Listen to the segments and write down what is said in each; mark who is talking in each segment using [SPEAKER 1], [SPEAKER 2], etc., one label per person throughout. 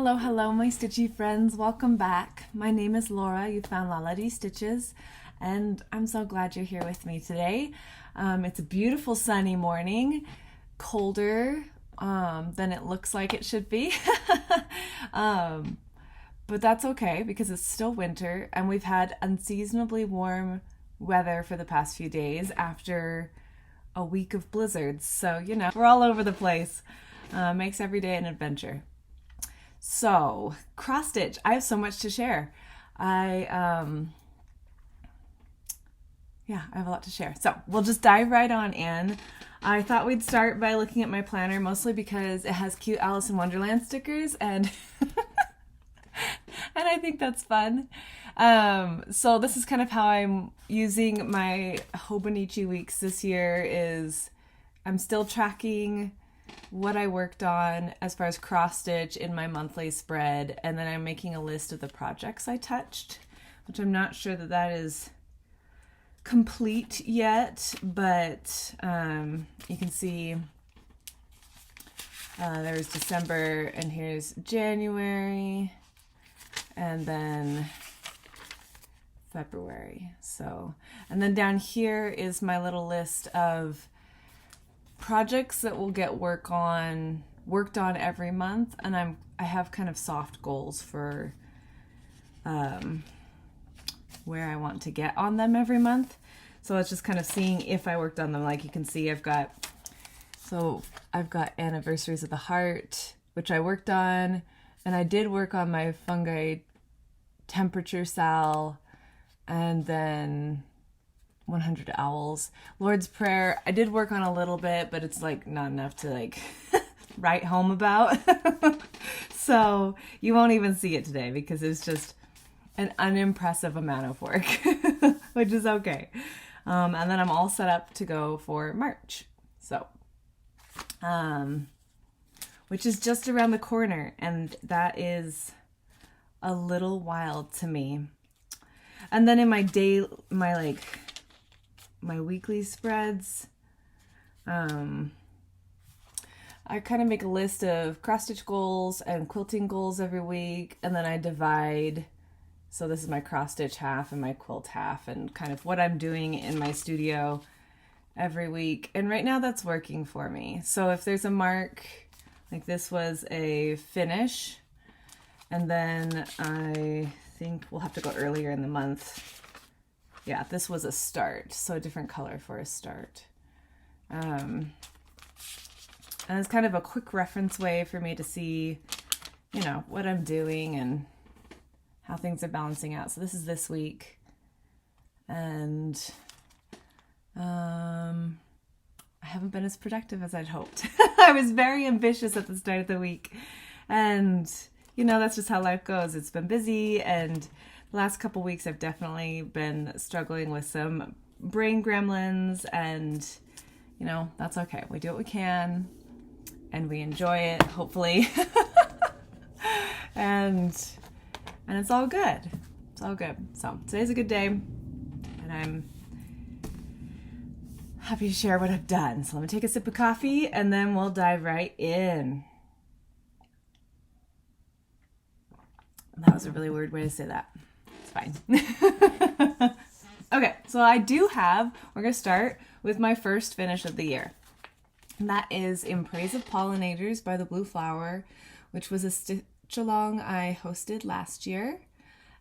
[SPEAKER 1] Hello, hello, my stitchy friends. Welcome back. My name is Laura. You found Lila Stitches, and I'm so glad you're here with me today. It's a beautiful sunny morning, colder than it looks like it should be. But that's okay because it's still winter, and we've had unseasonably warm weather for the past few days after a week of blizzards. So, you know, we're all over the place. Makes every day an adventure. So, cross stitch. I have so much to share. I have a lot to share. So, we'll just dive right on in. I thought we'd start by looking at my planner, mostly because it has cute Alice in Wonderland stickers, and and I think that's fun. So this is kind of how I'm using my Hobonichi weeks this year. Is I'm still tracking what I worked on as far as cross stitch in my monthly spread, and then I'm making a list of the projects I touched, which I'm not sure that is complete yet, but you can see there's December, and here's January, and then February. So, and then down here is my little list of projects that will get worked on every month, and I have kind of soft goals for where I want to get on them every month. So it's just kind of seeing if I worked on them. Like you can see, I've got Anniversaries of the Heart, which I worked on, and I did work on my Fungi temperature sal, and then 100 Owls. Lord's Prayer, I did work on a little bit, but it's like not enough to like write home about. So you won't even see it today because it's just an unimpressive amount of work, which is okay. And then I'm all set up to go for March. So, which is just around the corner, and that is a little wild to me. And then in my weekly spreads, I kind of make a list of cross stitch goals and quilting goals every week, and then I divide. So this is my cross stitch half and my quilt half, and kind of what I'm doing in my studio every week. And right now that's working for me. So if there's a mark, like this was a finish, and then I think we'll have to go earlier in the month. Yeah, this was a start, so a different color for a start. And it's kind of a quick reference way for me to see, you know, what I'm doing and how things are balancing out. So this is this week. And I haven't been as productive as I'd hoped. I was very ambitious at the start of the week. And, you know, that's just how life goes. It's been busy, and the last couple weeks I've definitely been struggling with some brain gremlins, and you know, that's okay. We do what we can and we enjoy it, hopefully. and it's all good. It's all good. So today's a good day, and I'm happy to share what I've done. So let me take a sip of coffee and then we'll dive right in. That was a really weird way to say that. Fine. Okay, so we're going to start with my first finish of the year. And that is In Praise of Pollinators by the Blue Flower, which was a stitch along I hosted last year.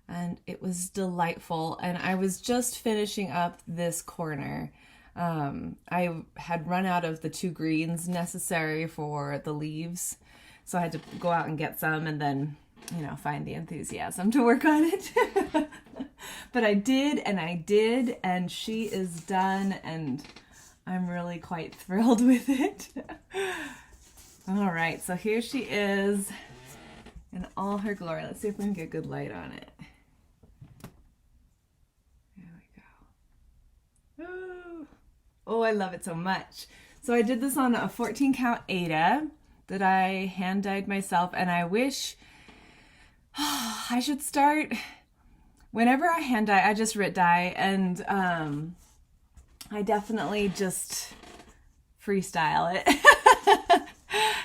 [SPEAKER 1] And it was delightful. And I was just finishing up this corner. I had run out of the 2 greens necessary for the leaves. So I had to go out and get some, and then, you know, find the enthusiasm to work on it. But I did, and she is done, and I'm really quite thrilled with it. All right, so here she is in all her glory. Let's see if we can get good light on it. There we go. Oh, I love it so much. So I did this on a 14 count Aida that I hand dyed myself, and I wish I should start. Whenever I hand dye, I just writ dye, and I definitely just freestyle it.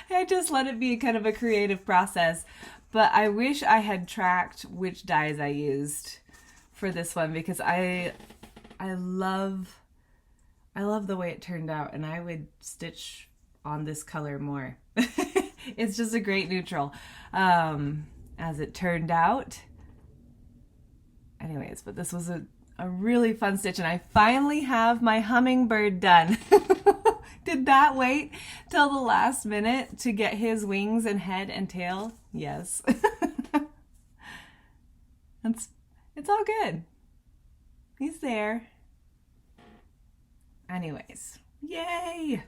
[SPEAKER 1] I just let it be kind of a creative process. but I wish I had tracked which dyes I used for this one, because I love the way it turned out, and I would stitch on this color more. It's just a great neutral, as it turned out. Anyways, but this was a really fun stitch, and I finally have my hummingbird done. Did that wait till the last minute to get his wings and head and tail? Yes. It's all good. He's there. Anyways, yay!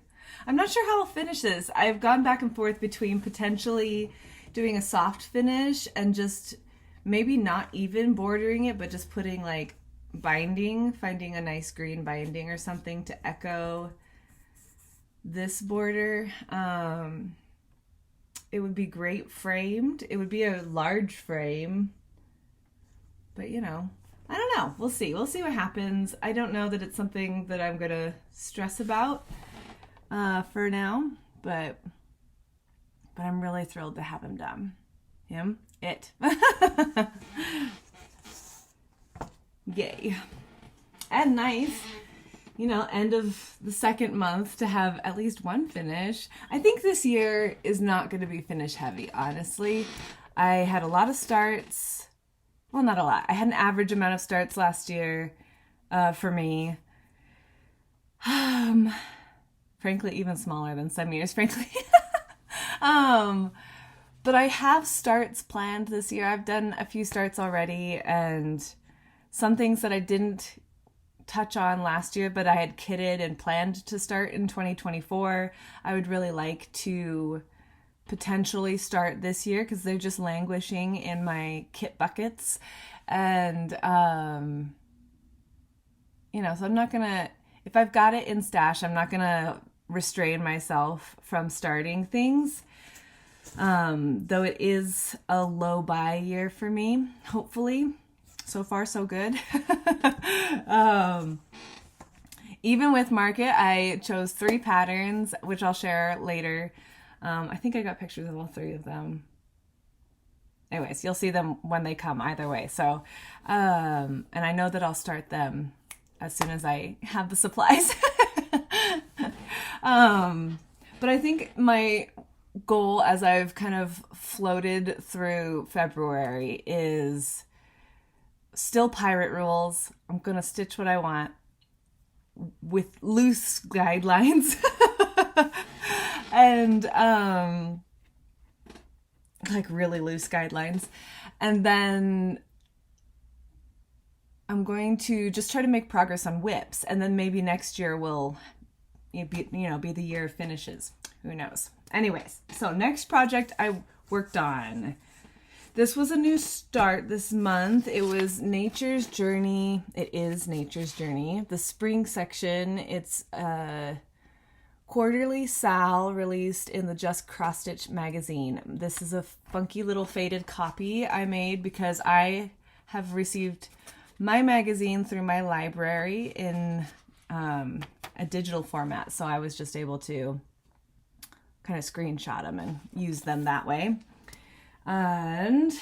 [SPEAKER 1] I'm not sure how I'll finish this. I've gone back and forth between potentially doing a soft finish and just maybe not even bordering it, but just putting like binding, finding a nice green binding or something to echo this border. It would be great framed. It would be a large frame, but you know, I don't know. We'll see. We'll see what happens. I don't know that it's something that I'm gonna stress about for now, but I'm really thrilled to have him done. It. Yay. And nice, you know, end of the second month to have at least one finish. I think this year is not going to be finish heavy, honestly. I had a lot of starts. Well, not a lot. I had an average amount of starts last year for me. Frankly, even smaller than some years, frankly. But I have starts planned this year. I've done a few starts already, and some things that I didn't touch on last year, but I had kitted and planned to start in 2024. I would really like to potentially start this year because they're just languishing in my kit buckets. And, you know, so I'm not gonna, if I've got it in stash, I'm not gonna restrain myself from starting things. Though it is a low buy year for me, hopefully. So far, so good. Even with market, I chose 3 patterns, which I'll share later. I think I got pictures of all 3 of them. Anyways, you'll see them when they come either way. So, and I know that I'll start them as soon as I have the supplies. But I think my goal, as I've kind of floated through February, is still pirate rules. I'm gonna stitch what I want with loose guidelines. And like really loose guidelines. And then I'm going to just try to make progress on whips, and then maybe next year will be the year of finishes. Who knows? Anyways, so next project I worked on. This was a new start this month. It was Nature's Journey. It is Nature's Journey. The spring section. It's a quarterly Sal released in the Just Cross Stitch magazine. This is a funky little faded copy I made because I have received my magazine through my library in a digital format. So I was just able to kind of screenshot them and use them that way. And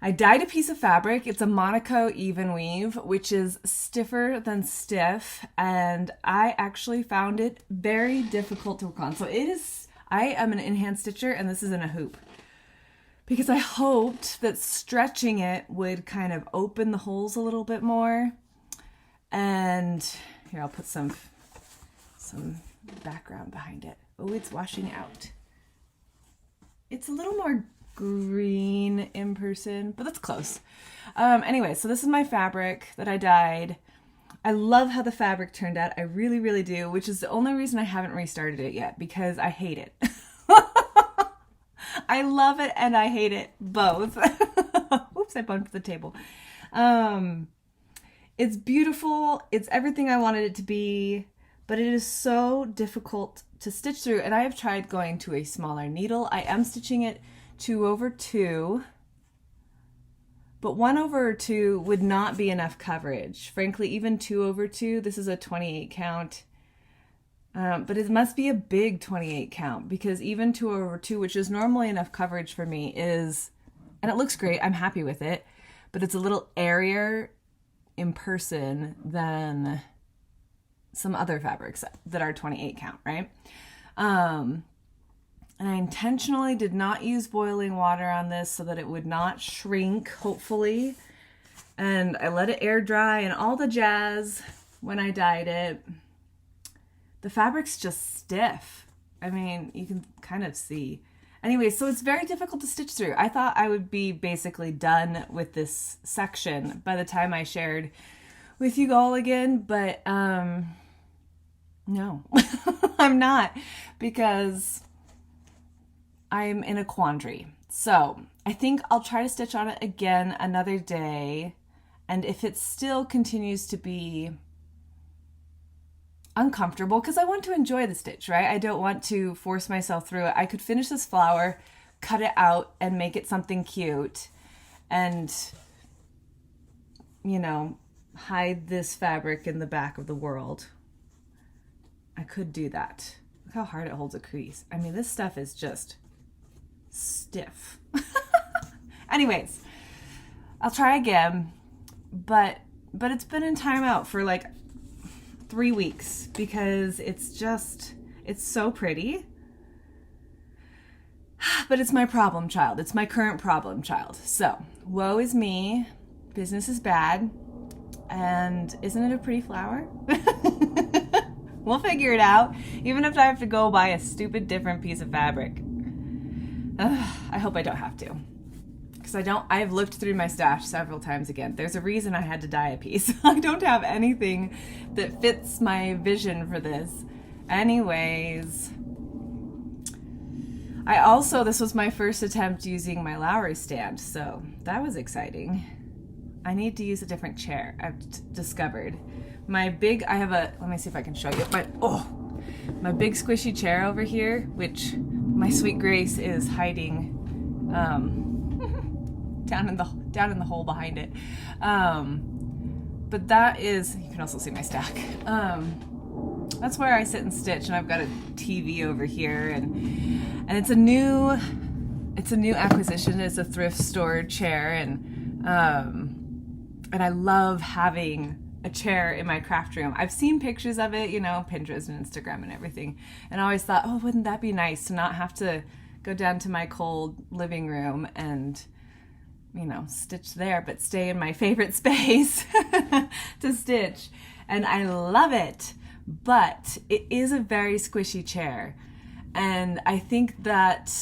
[SPEAKER 1] I dyed a piece of fabric. It's a Monaco even weave, which is stiffer than stiff, and I actually found it very difficult to work on. So I am an in-hand stitcher, and this is in a hoop, because I hoped that stretching it would kind of open the holes a little bit more. And here, I'll put some background behind it. Oh, it's washing out. It's a little more green in person, but that's close. Anyway, so this is my fabric that I dyed. I love how the fabric turned out. I really, really do, which is the only reason I haven't restarted it yet, because I hate it. I love it and I hate it both. Oops, I bumped the table. It's beautiful. It's everything I wanted it to be, but it is so difficult to stitch through, and I have tried going to a smaller needle. I am stitching it 2/2, but 1/2 would not be enough coverage. Frankly, even 2/2, this is a 28 count. But it must be a big 28 count, because even 2/2, which is normally enough coverage for me, is, and it looks great, I'm happy with it, but it's a little airier in person than some other fabrics that are 28 count, right? And I intentionally did not use boiling water on this so that it would not shrink, hopefully. And I let it air dry and all the jazz when I dyed it. The fabric's just stiff. I mean, you can kind of see. Anyway, so it's very difficult to stitch through. I thought I would be basically done with this section by the time I shared with you all again, but no, I'm not, because I'm in a quandary. So I think I'll try to stitch on it again another day, and if it still continues to be uncomfortable, because I want to enjoy the stitch, right? I don't want to force myself through it. I could finish this flower, cut it out, and make it something cute, and, you know, hide this fabric in the back of the world. I could do that. Look how hard it holds a crease. I mean, this stuff is just stiff. Anyways, I'll try again, but it's been in timeout for like 3 weeks because it's so pretty. But it's my problem child. It's my current problem child. So, woe is me. Business is bad. And isn't it a pretty flower? We'll figure it out, even if I have to go buy a stupid different piece of fabric. I hope I don't have to. Because I've looked through my stash several times again. There's a reason I had to dye a piece. I don't have anything that fits my vision for this. Anyways, this was my first attempt using my Lowry stand, so that was exciting. I need to use a different chair, I've discovered. Let me see if I can show you. My big squishy chair over here, which my sweet Grace is hiding down in the hole behind it. But that is, you can also see my stack. That's where I sit and stitch, and I've got a TV over here, and it's a new acquisition. It's a thrift store chair, and I love having a chair in my craft room. I've seen pictures of it, Pinterest and Instagram and everything, and I always thought, oh, wouldn't that be nice to not have to go down to my cold living room and stitch there, but stay in my favorite space to stitch. And I love it, but it is a very squishy chair, and I think that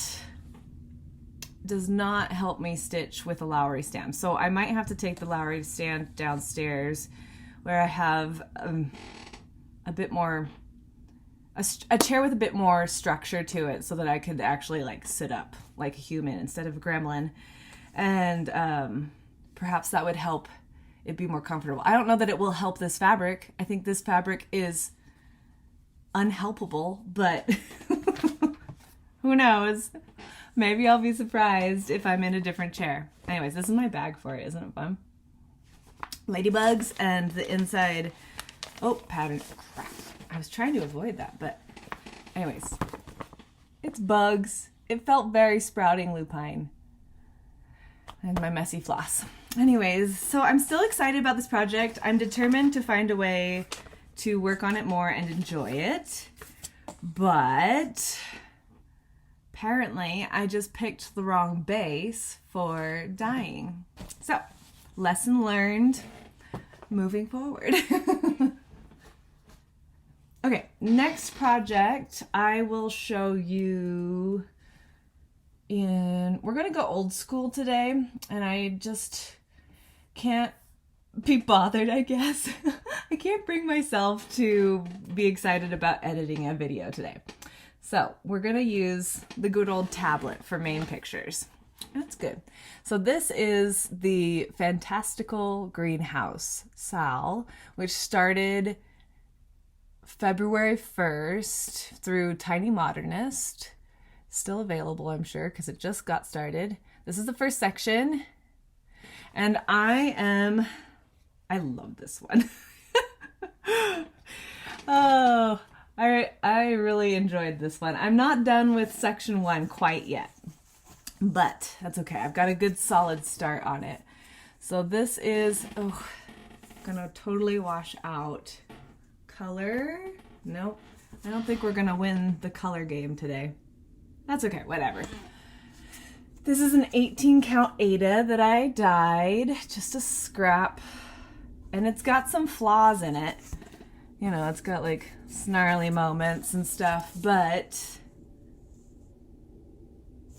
[SPEAKER 1] does not help me stitch with a Lowry stand. So I might have to take the Lowry stand downstairs, where I have a bit more, a chair with a bit more structure to it, so that I could actually sit up like a human instead of a gremlin. And perhaps that would help it be more comfortable. I don't know that it will help this fabric. I think this fabric is unhelpable, but who knows? Maybe I'll be surprised if I'm in a different chair. Anyways, this is my bag for it. Isn't it fun? Ladybugs and the inside. Oh, pattern. Crap. I was trying to avoid that, but anyways. It's bugs. It felt very sprouting lupine. And my messy floss. Anyways, so I'm still excited about this project. I'm determined to find a way to work on it more and enjoy it. But apparently I just picked the wrong base for dyeing. So, lesson learned, moving forward. Okay, next project I will show you we're gonna go old school today, and I just can't be bothered, I guess. I can't bring myself to be excited about editing a video today. So we're gonna use the good old tablet for main pictures. That's good. So this is the Fantastical Greenhouse SAL, which started February 1st through Tiny Modernist. Still available, I'm sure, because it just got started. This is the first section, and I love this one. Oh, I really enjoyed this one. I'm not done with section 1 quite yet, but that's okay. I've got a good solid start on it. So this is, gonna totally wash out color. Nope, I don't think we're gonna win the color game today. That's okay, whatever. This is an 18 count Ada that I dyed, just a scrap, and it's got some flaws in it. You know, it's got like snarly moments and stuff, but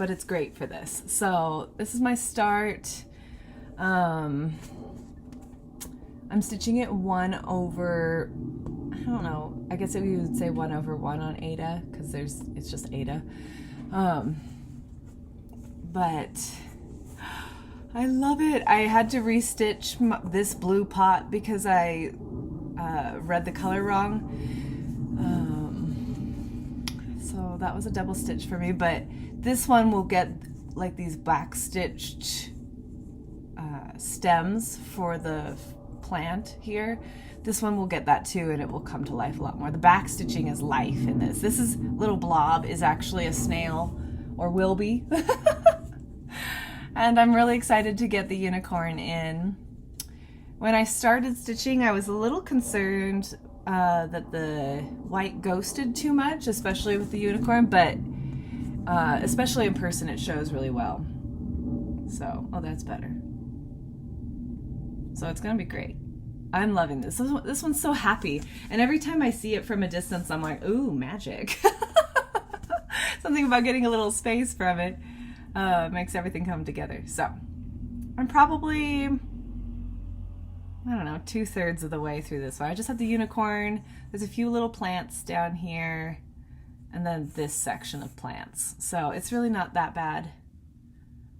[SPEAKER 1] it's great for this. So this is my start. I'm stitching it 1 over, I don't know, I guess we would say 1 over 1 on Ada, because it's just Ada. But I love it. I had to restitch this blue pot because I read the color wrong. So that was a double stitch for me, but this one will get like these back stitched stems for the plant here. This one will get that too, and it will come to life a lot more. The back stitching is life in this. This is little blob is actually a snail, or will be. And I'm really excited to get the unicorn in. When I started stitching, I was a little concerned that the white ghosted too much, especially with the unicorn, but especially in person it shows really well. So, oh, that's better. So it's gonna be great. I'm loving this. This one's so happy. And every time I see it from a distance, I'm like, ooh, magic. Something about getting a little space from it makes everything come together. So I'm probably, I don't know, 2/3 of the way through this one. I just have the unicorn. There's a few little plants down here, and then this section of plants. So it's really not that bad.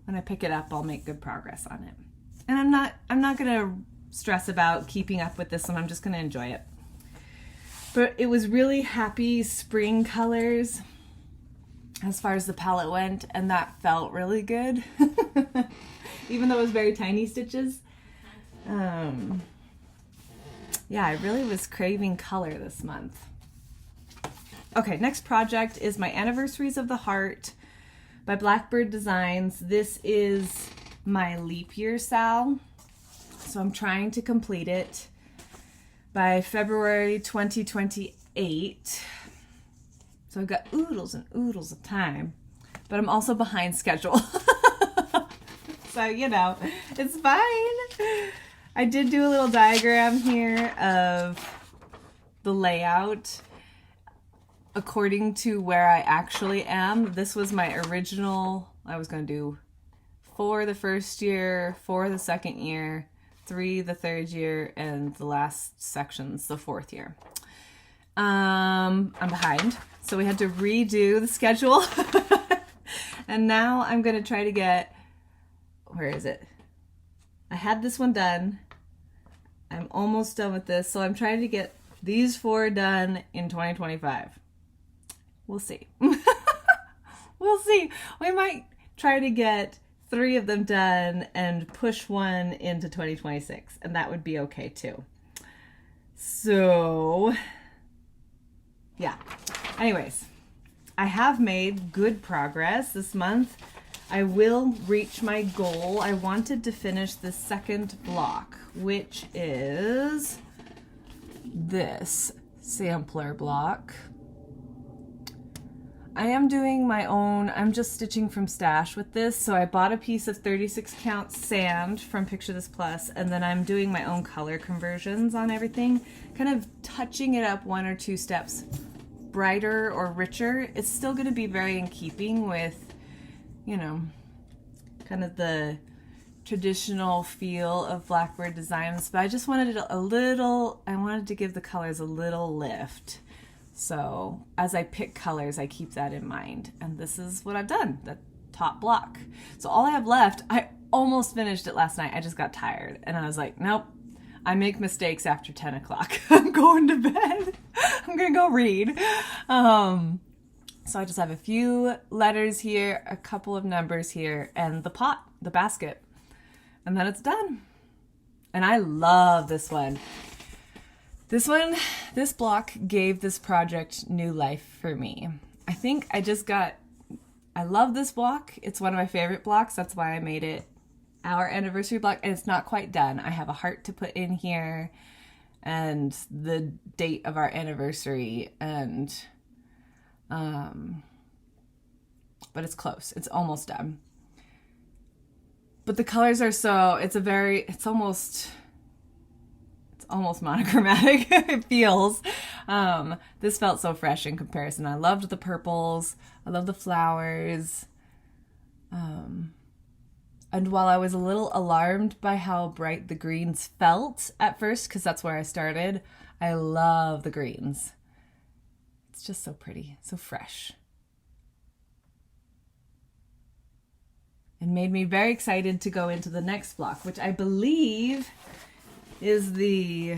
[SPEAKER 1] When I pick it up, I'll make good progress on it. And I'm not gonna stress about keeping up with this one. I'm just gonna enjoy it. But it was really happy spring colors as far as the palette went, and that felt really good. Even though it was very tiny stitches. Yeah, I really was craving color this month. Okay, next project is my Anniversaries of the Heart by Blackbird Designs. This is my leap year sal, so I'm trying to complete it by February 2028. So I've got oodles and oodles of time, but I'm also behind schedule. So, you know, it's fine. I did do a little diagram here of the layout according to where I actually am. This was my original, I was going to do 4 the first year, 4 the second year, 3 the third year, and the last section's the 4th year. I'm behind, so we had to redo the schedule. And now I'm going to try to get, where is it? I had this one done. I'm almost done with this, so I'm trying to get these 4 done in 2025. We'll see. We'll see. We might try to get 3 of them done and push 1 into 2026, and that would be okay too. So, yeah. Anyways, I have made good progress this month. I will reach my goal. I wanted to finish the second block, which is this sampler block. I am doing my own, I'm just stitching from stash with this, so I bought a piece of 36 count sand from Picture This Plus, and then I'm doing my own color conversions on everything, kind of touching it up 1 or 2 steps brighter or richer. It's still going to be very in keeping with, you know, kind of the traditional feel of Blackbird Designs, but I just wanted it a little, I wanted to give the colors a little lift. So as I pick colors, I keep that in mind. And this is what I've done, the top block. So all I have left, I almost finished it last night. I just got tired. And I was like, nope, I make mistakes after 10 o'clock. I'm going to bed. I'm going to go read. So I just have a few letters here, a couple of numbers here, and the pot, the basket. And then it's done. And I love this one. This block gave this project new life for me. I think I love this block. It's one of my favorite blocks. That's why I made it our anniversary block, and it's not quite done. I have a heart to put in here and the date of our anniversary, and but it's close. It's almost done. But the colors are it's almost monochromatic. It feels. This felt so fresh in comparison. I loved the purples. I love the flowers. And while I was a little alarmed by how bright the greens felt at first, because that's where I started, I love the greens. It's just so pretty, so fresh. And made me very excited to go into the next block, which I believe is the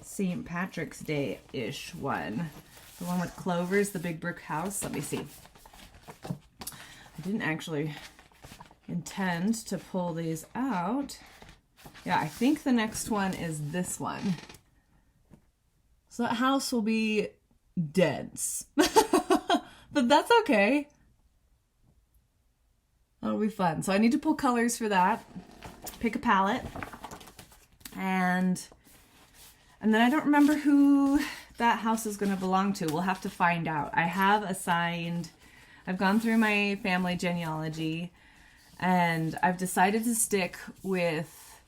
[SPEAKER 1] St. Patrick's Day-ish one. The one with clovers, the big brick house. Let me see. I didn't actually intend to pull these out. Yeah, I think the next one is this one. So that house will be dense. But that's okay. That'll be fun. So I need to pull colors for that. Pick a palette. And then I don't remember who that house is going to belong to. We'll have to find out. I've gone through my family genealogy, and I've decided to stick with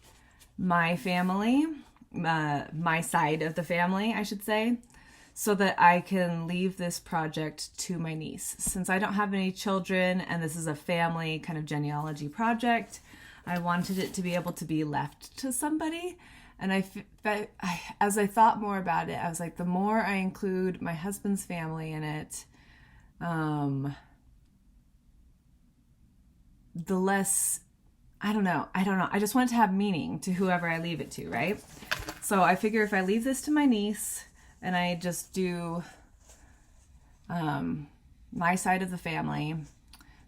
[SPEAKER 1] my family, my side of the family, I should say, so that I can leave this project to my niece. Since I don't have any children and this is a family kind of genealogy project, I wanted it to be able to be left to somebody. And as I thought more about it, I was like, the more I include my husband's family in it, the less, I don't know. I just want it to have meaning to whoever I leave it to, right? So I figure if I leave this to my niece and I just do my side of the family,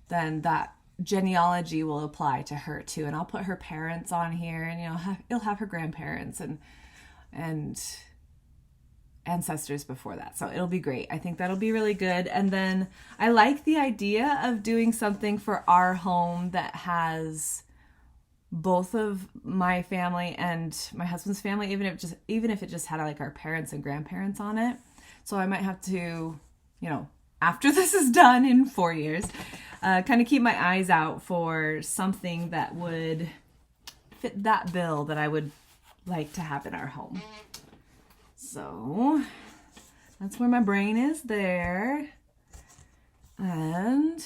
[SPEAKER 1] then that genealogy will apply to her too. And I'll put her parents on here, and it'll have her grandparents and ancestors before that. So it'll be great. I think that'll be really good. And then I like the idea of doing something for our home that has both of my family and my husband's family, even if it just had like our parents and grandparents on it. So I might have to, after this is done in 4 years, kind of keep my eyes out for something that would fit that bill that I would like to have in our home. So that's where my brain is there. And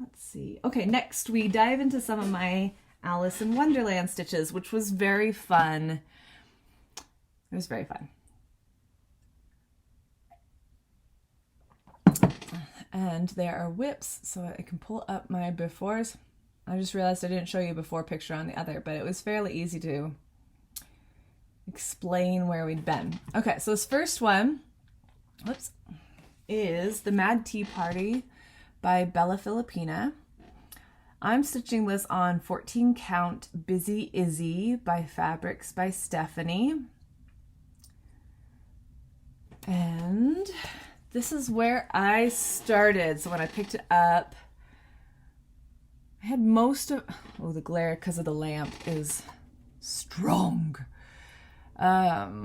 [SPEAKER 1] let's see. Okay, next we dive into some of my Alice in Wonderland stitches, which was very fun. It was very fun. And there are whips, so I can pull up my befores. I just realized I didn't show you a before picture on the other, but it was fairly easy to explain where we'd been. Okay, so this first one, is the Mad Tea Party by Bella Filipina. I'm stitching this on 14 count Busy Izzy by Fabrics by Stephanie. And this is where I started. So when I picked it up, I had most of, the glare because of the lamp is strong. But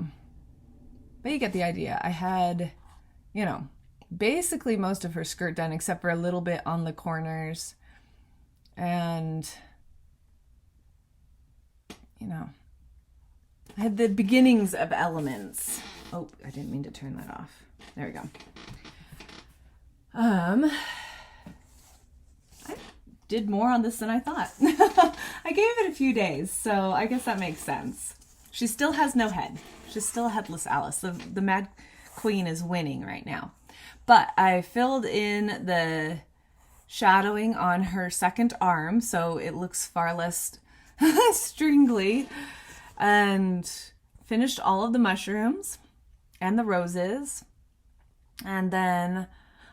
[SPEAKER 1] you get the idea. I had, basically most of her skirt done except for a little bit on the corners. And, I had the beginnings of elements. Oh, I didn't mean to turn that off. There we go. I did more on this than I thought. I gave it a few days, so I guess that makes sense. She still has no head. She's still a headless Alice. The Mad Queen is winning right now. But I filled in the shadowing on her second arm, so it looks far less stringly, and finished all of the mushrooms and the roses. And then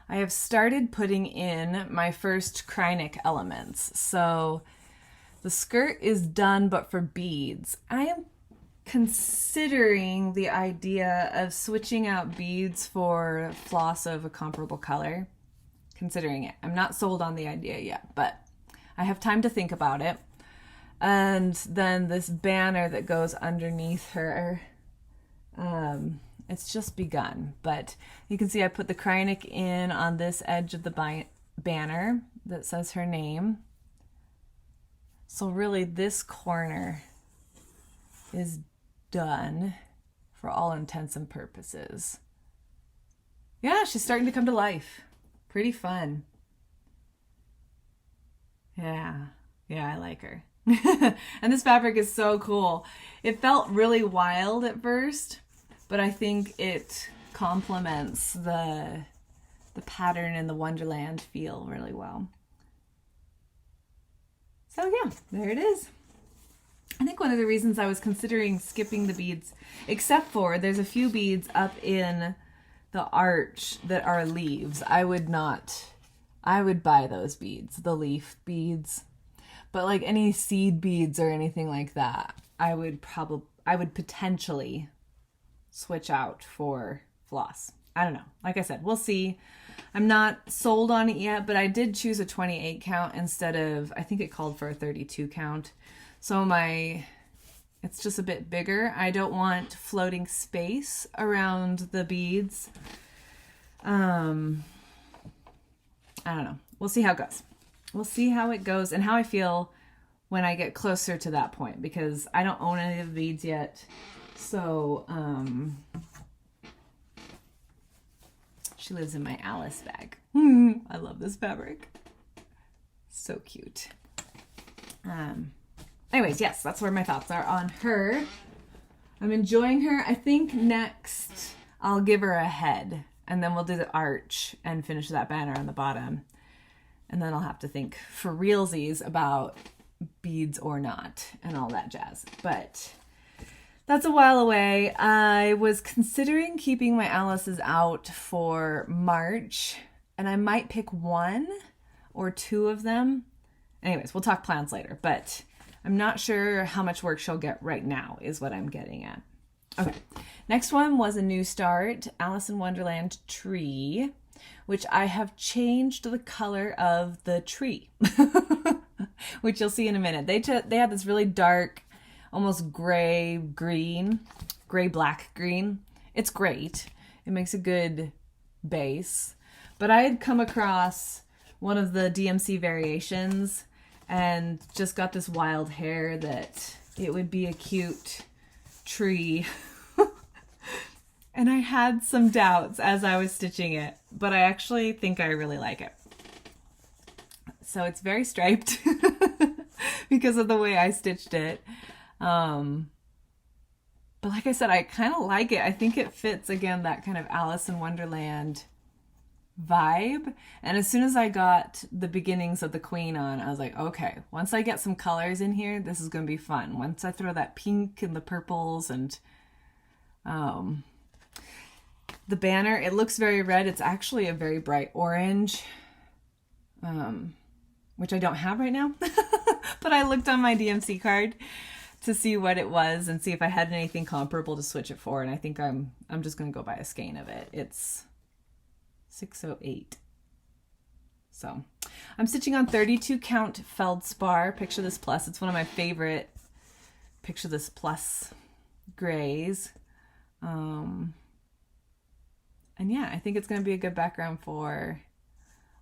[SPEAKER 1] I have started putting in my first Krynic elements. So the skirt is done, but for beads. I am considering the idea of switching out beads for floss of a comparable color. Considering it. I'm not sold on the idea yet, but I have time to think about it. And then this banner that goes underneath her, it's just begun, but you can see I put the Kryonic in on this edge of the banner that says her name. So really this corner is done for all intents and purposes. Yeah, she's starting to come to life. Pretty fun. Yeah, I like her. And this fabric is so cool. It felt really wild at first, but I think it complements the pattern and the Wonderland feel really well. So yeah, there it is. I think one of the reasons I was considering skipping the beads, except for there's a few beads up in the arch that are leaves. I would buy those beads, the leaf beads. But like any seed beads or anything like that, I would potentially switch out for floss. I don't know. Like I said, we'll see. I'm not sold on it yet, but I did choose a 28 count instead of, I think it called for a 32 count. So it's just a bit bigger. I don't want floating space around the beads. I don't know. We'll see how it goes. We'll see how it goes and how I feel when I get closer to that point, because I don't own any of the beads yet. So, she lives in my Alice bag. I love this fabric. So cute. Anyways, yes, that's where my thoughts are on her. I'm enjoying her. I think next I'll give her a head, and then we'll do the arch and finish that banner on the bottom. And then I'll have to think for realsies about beads or not and all that jazz. But that's a while away. I was considering keeping my Alice's out for March, and I might pick one or two of them. Anyways, we'll talk plans later, but I'm not sure how much work she'll get right now is what I'm getting at. Okay, next one was a new start, Alice in Wonderland Tree, which I have changed the color of the tree, which you'll see in a minute. They had this really dark, almost gray-black green. It's great. It makes a good base. But I had come across one of the DMC variations and just got this wild hair that it would be a cute tree. And I had some doubts as I was stitching it, but I actually think I really like it. So it's very striped because of the way I stitched it. But like I said, I kind of like it. I think it fits, again, that kind of Alice in Wonderland vibe. And as soon as I got the beginnings of the Queen on, I was like, okay, once I get some colors in here, this is going to be fun. Once I throw that pink and the purples and the banner, it looks very red. It's actually a very bright orange, which I don't have right now. But I looked on my DMC card to see what it was and see if I had anything comparable to switch it for. And I think I'm just going to go buy a skein of it. It's 608. So I'm stitching on 32 count feldspar Picture This Plus. It's one of my favorite Picture This Plus grays. And yeah, I think it's going to be a good background for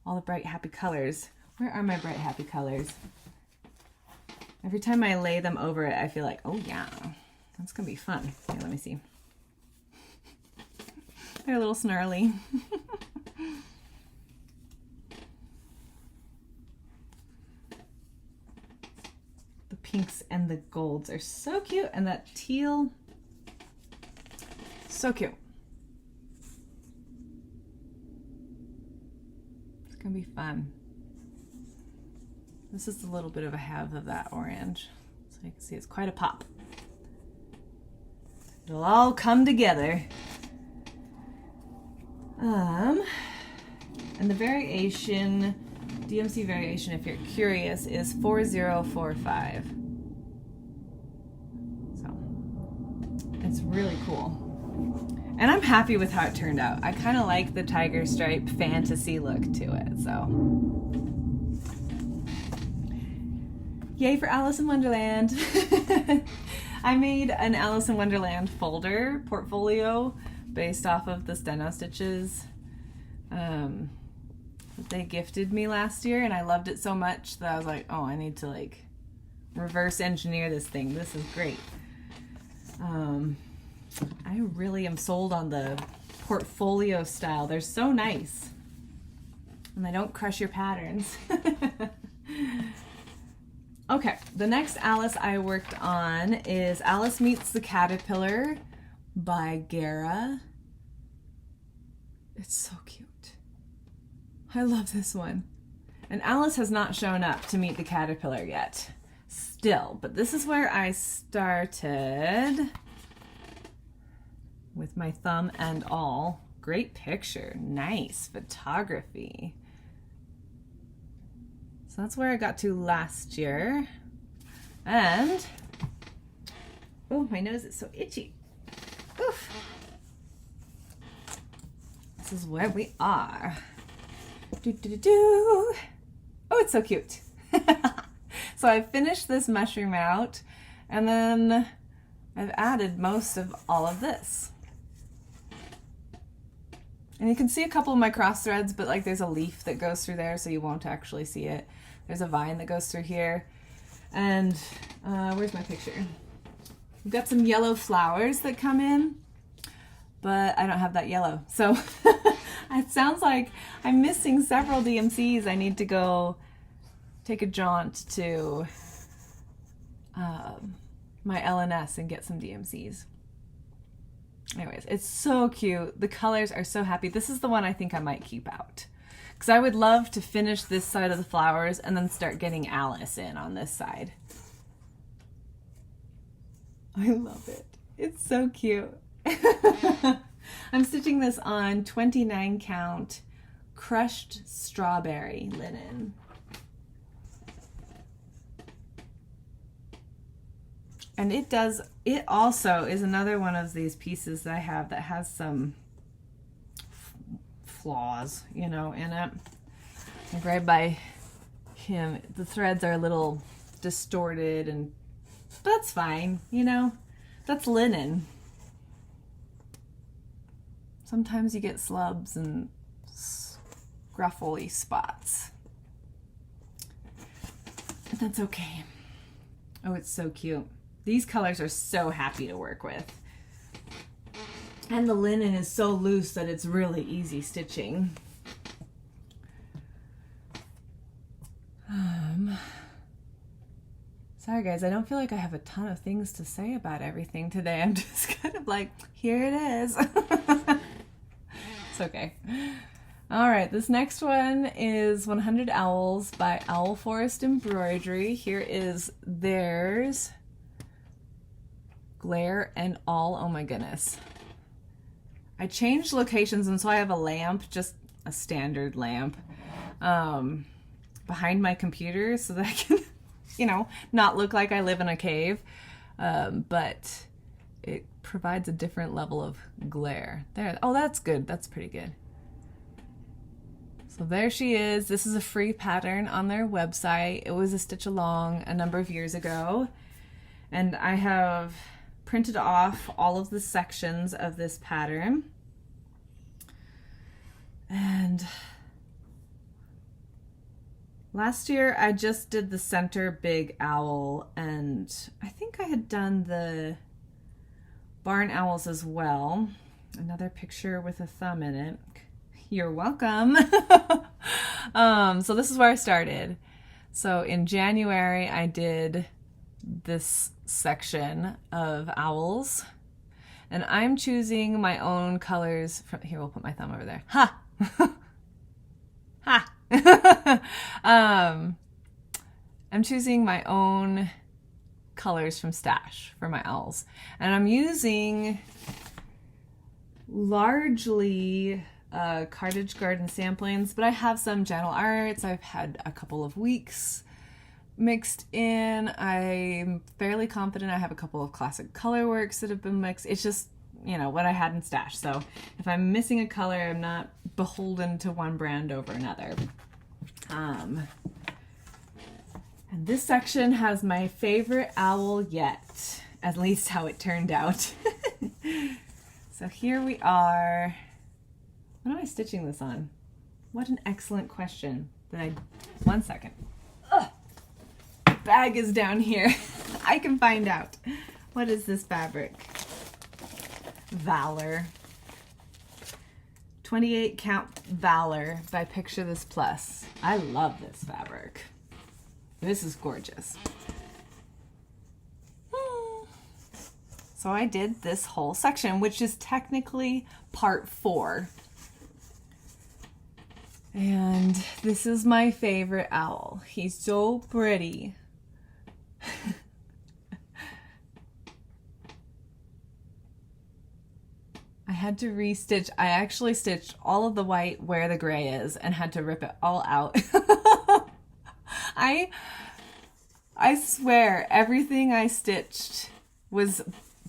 [SPEAKER 1] all the bright, happy colors. Where are my bright, happy colors? Every time I lay them over it, I feel like, oh yeah, that's going to be fun. Okay, let me see. They're a little snarly. The pinks and the golds are so cute, and that teal, so cute. It's gonna be fun. This is a little bit of a half of that orange, so you can see it's quite a pop. It'll all come together. And the variation, DMC variation, if you're curious, is 4045. So It's really cool. And I'm happy with how it turned out. I kind of like the tiger stripe fantasy look to it, so. Yay for Alice in Wonderland. I made an Alice in Wonderland folder portfolio based off of the steno stitches that they gifted me last year, and I loved it so much that I was like, oh, I need to like reverse engineer this thing. This is great. I really am sold on the portfolio style. They're so nice, and they don't crush your patterns. Okay, the next Alice I worked on is Alice Meets the Caterpillar by Gera. It's so cute. I love this one. And Alice has not shown up to meet the caterpillar yet, still, but this is where I started with my thumb and all. Great picture, nice photography. So that's where I got to last year. And, oh, my nose is so itchy. Oof. This is where we are. Do, do, do, do. Oh, it's so cute. So I finished this mushroom out, and then I've added most of all of this. And you can see a couple of my cross threads, but like there's a leaf that goes through there, so you won't actually see it. There's a vine that goes through here. And where's my picture? We've got some yellow flowers that come in, but I don't have that yellow. So it sounds like I'm missing several DMCs. I need to go take a jaunt to my LNS and get some DMCs. Anyways, it's so cute. The colors are so happy. This is the one I think I might keep out, because I would love to finish this side of the flowers and then start getting Alice in on this side. I love it. It's so cute. I'm stitching this on 29 count crushed strawberry linen. And it also is another one of these pieces that I have that has some flaws, you know, in it. Like right by him, the threads are a little distorted, and that's fine, you know, that's linen. Sometimes you get slubs and scruffly spots, but that's okay. Oh, it's so cute. These colors are so happy to work with. And the linen is so loose that it's really easy stitching. Sorry guys, I don't feel like I have a ton of things to say about everything today. I'm just kind of like, here it is. It's okay. All right, this next one is 100 Owls by Owl Forest Embroidery. Here is theirs. Glare and all, oh my goodness. I changed locations, and so I have a lamp, just a standard lamp, behind my computer so that I can, you know, not look like I live in a cave, but it provides a different level of glare. There, oh, that's good. That's pretty good. So there she is. This is a free pattern on their website. It was a stitch along a number of years ago, and I have printed off all of the sections of this pattern. And last year I just did the center big owl, and I think I had done the barn owls as well. Another picture with a thumb in it. You're welcome. So this is where I started. So in January I did this section of owls, and I'm choosing my own colors from here. We'll put my thumb over there. Ha. Ha. I'm choosing my own colors from Stash for my owls, and I'm using largely Cartage Garden samplings, but I have some Gentle Arts. I've had a couple of weeks mixed in. I'm fairly confident I have a couple of classic color works that have been mixed. It's just, you know, what I had in stash. So if I'm missing a color, I'm not beholden to one brand over another. And this section has my favorite owl yet, at least how it turned out. So here we are. What am I stitching this on? What an excellent question. One second. Ugh. The bag is down here. I can find out. What is this fabric? Valor. 28 count Valor by Picture This Plus. I love this fabric. This is gorgeous. So I did this whole section, which is technically part 4. And this is my favorite owl. He's so pretty. I had to restitch. I actually stitched all of the white where the gray is and had to rip it all out. I swear everything I stitched was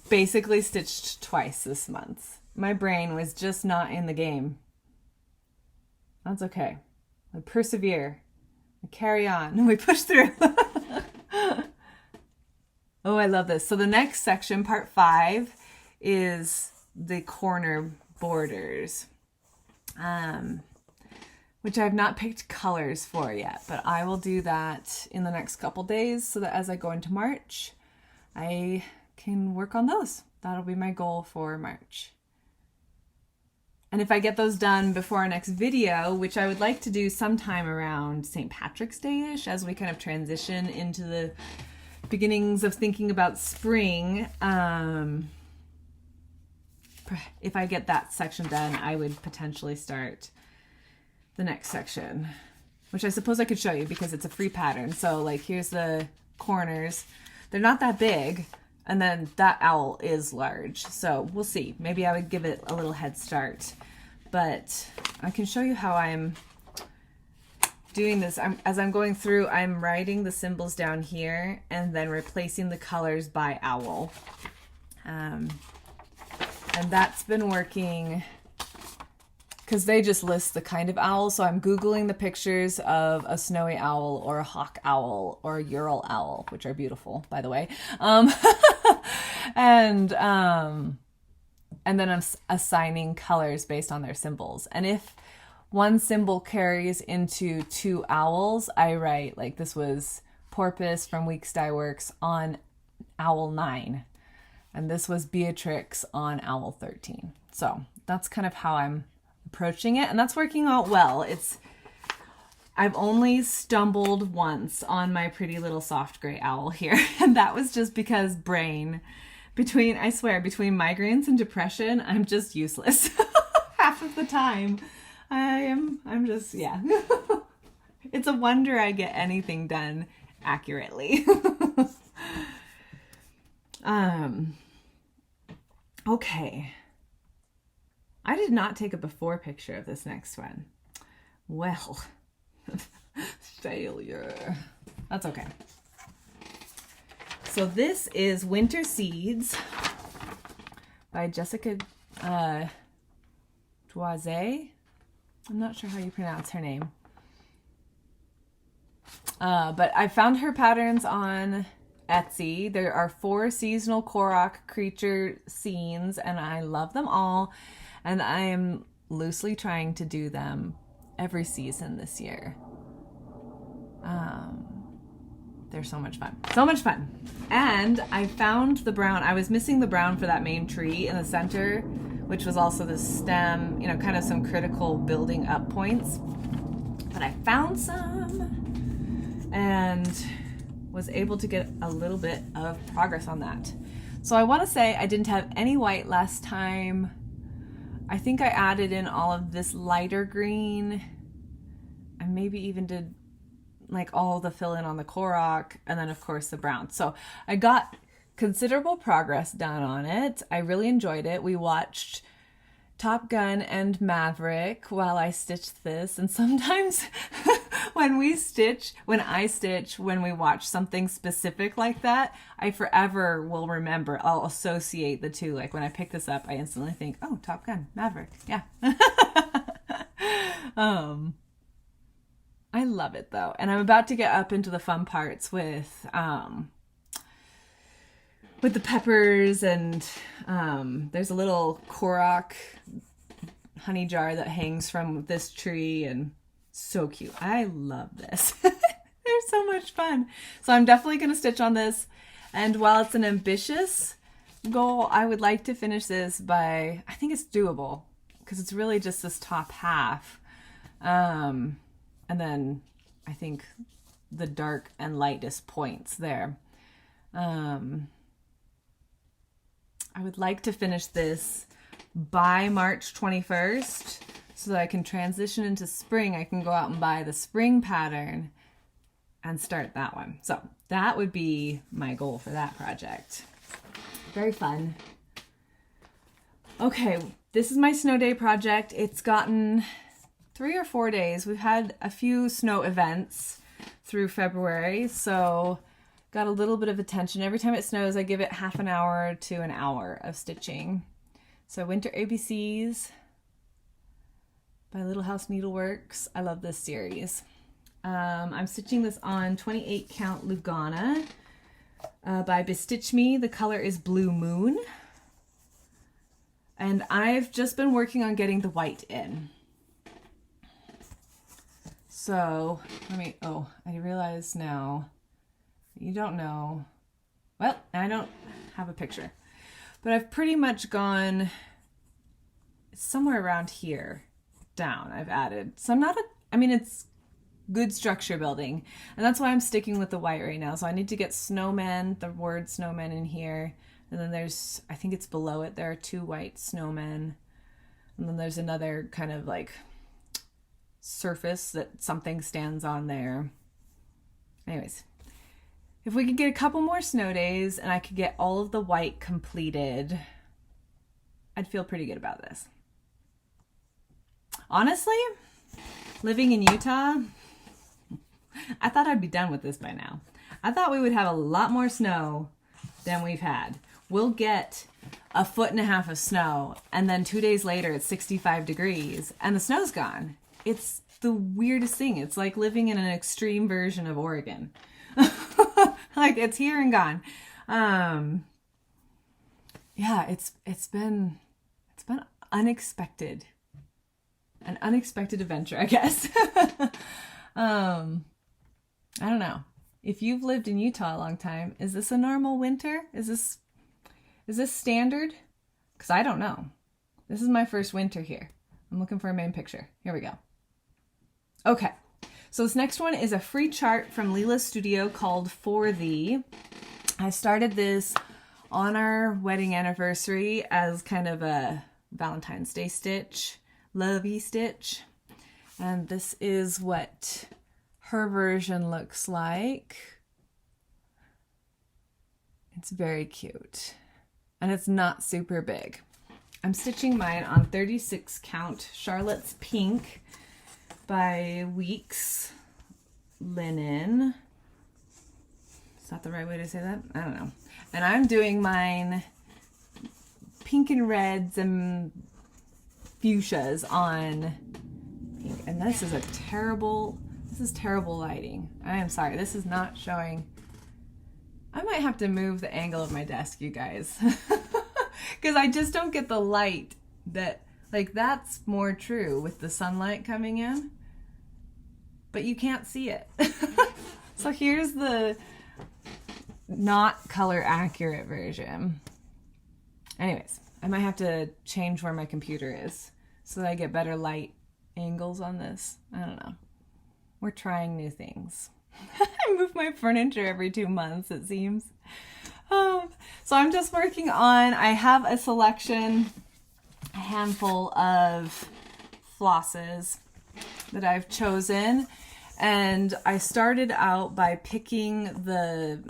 [SPEAKER 1] basically stitched twice this month. My brain was just not in the game. That's okay. We persevere. We carry on. And we push through. Oh, I love this. So the next section, part 5, is the corner borders, which I've not picked colors for yet, but I will do that in the next couple days so that as I go into March, I can work on those. That'll be my goal for March. And if I get those done before our next video, which I would like to do sometime around St. Patrick's Day-ish, as we kind of transition into the beginnings of thinking about spring, if I get that section done, I would potentially start the next section, which I suppose I could show you because it's a free pattern. So like, here's the corners. They're not that big. And then that owl is large. So we'll see. Maybe I would give it a little head start. But I can show you how I'm doing this. As I'm going through, I'm writing the symbols down here and then replacing the colors by owl. And that's been working because they just list the kind of owl. So I'm Googling the pictures of a snowy owl or a hawk owl or a Ural owl, which are beautiful, by the way. And then I'm assigning colors based on their symbols. And if one symbol carries into 2 owls, I write, like this was Porpoise from Weeks Dye Works on Owl 9. And this was Beatrix on Owl 13. So that's kind of how I'm approaching it. And that's working out well. I've only stumbled once on my pretty little soft gray owl here. And that was just because brain, I swear, between migraines and depression, I'm just useless. Half of the time. I'm just, yeah. It's a wonder I get anything done accurately. Okay. I did not take a before picture of this next one. Well, failure. That's okay. So this is Winter Seeds by Jessica Doize. I'm not sure how you pronounce her name. But I found her patterns on Etsy. There are 4 seasonal Korok creature scenes, and I love them all. And I am loosely trying to do them every season this year. They're so much fun. So much fun. And I found the brown. I was missing the brown for that main tree in the center, which was also the stem, you know, kind of some critical building up points. But I found some and was able to get a little bit of progress on that. So I want to say I didn't have any white last time. I think I added in all of this lighter green. I maybe even did like all the fill in on the Korok, and then of course the brown. So I got considerable progress done on it. I really enjoyed it. We watched Top Gun and Maverick while I stitched this. And sometimes when I stitch, when we watch something specific like that, I forever will remember, I'll associate the two. Like when I pick this up, I instantly think, oh, Top Gun, Maverick. Yeah. I love it though. And I'm about to get up into the fun parts with the peppers, and there's a little korok honey jar that hangs from this tree, and so cute. I love this. They're so much fun. So I'm definitely going to stitch on this. And while it's an ambitious goal, I would like to finish this by, I think it's doable because it's really just this top half. And then I think the dark and lightest points there. I would like to finish this by March 21st so that I can transition into spring. I can go out and buy the spring pattern and start that one. So that would be my goal for that project. Very fun. Okay, this is my snow day project. It's gotten 3 or 4 days. We've had a few snow events through February, so got a little bit of attention. Every time it snows, I give it half an hour to an hour of stitching. So Winter ABCs by Little House Needleworks. I love this series. I'm stitching this on 28 count Lugana by Bestitch Me. The color is Blue Moon. And I've just been working on getting the white in. So I realize now, you don't know. Well, I don't have a picture, but I've pretty much gone somewhere around here down. I've added. So it's good structure building, and that's why I'm sticking with the white right now. So I need to get snowmen, the word snowmen in here. And then there's, I think it's below it, there are 2 white snowmen. And then there's another kind of like surface that something stands on there. Anyways. If we could get a couple more snow days and I could get all of the white completed, I'd feel pretty good about this. Honestly, living in Utah, I thought I'd be done with this by now. I thought we would have a lot more snow than we've had. We'll get 1.5 feet of snow, and then 2 days later it's 65 degrees and the snow's gone. It's the weirdest thing. It's like living in an extreme version of Oregon. Like it's here and gone. Yeah, it's been unexpected. An unexpected adventure, I guess. I don't know. If you've lived in Utah a long time, is this a normal winter? Is this standard? Because I don't know. This is my first winter here. I'm looking for a main picture. Here we go. Okay. So this next one is a free chart from Leela Studio called For Thee. I started this on our wedding anniversary as kind of a Valentine's Day stitch, lovey stitch. And this is what her version looks like. It's very cute. And it's not super big. I'm stitching mine on 36 count Charlotte's Pink by Weeks Linen. Is that the right way to say that? I don't know. And I'm doing mine pink and reds and fuchsias on pink. And this is terrible lighting. I am sorry. This is not showing. I might have to move the angle of my desk, you guys. Because I just don't get the light that, like, that's more true with the sunlight coming in. But you can't see it. So here's the not color accurate version. Anyways, I might have to change where my computer is so that I get better light angles on this. I don't know. We're trying new things. I move my furniture every 2 months, it seems. So I'm just working on, I have a selection, a handful of flosses that I've chosen. And I started out by picking the,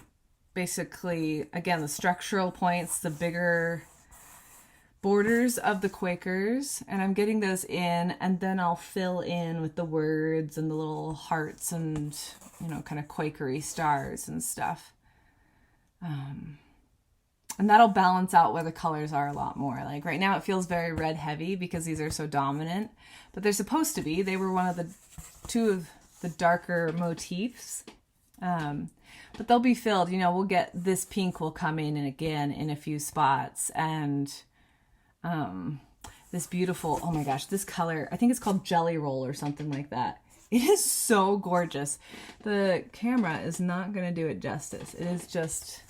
[SPEAKER 1] basically, again, the structural points, the bigger borders of the Quakers, and I'm getting those in, and then I'll fill in with the words and the little hearts and, you know, kind of Quakery stars and stuff. And that'll balance out where the colors are a lot more. Like right now it feels very red heavy because these are so dominant, but they're supposed to be. They were one of the two of the darker motifs. But they'll be filled, you know, we'll get this pink will come in and again in a few spots, and this beautiful, oh my gosh, this color, I think it's called Jelly Roll or something like that. It is so gorgeous. The camera is not going to do it justice. It is just,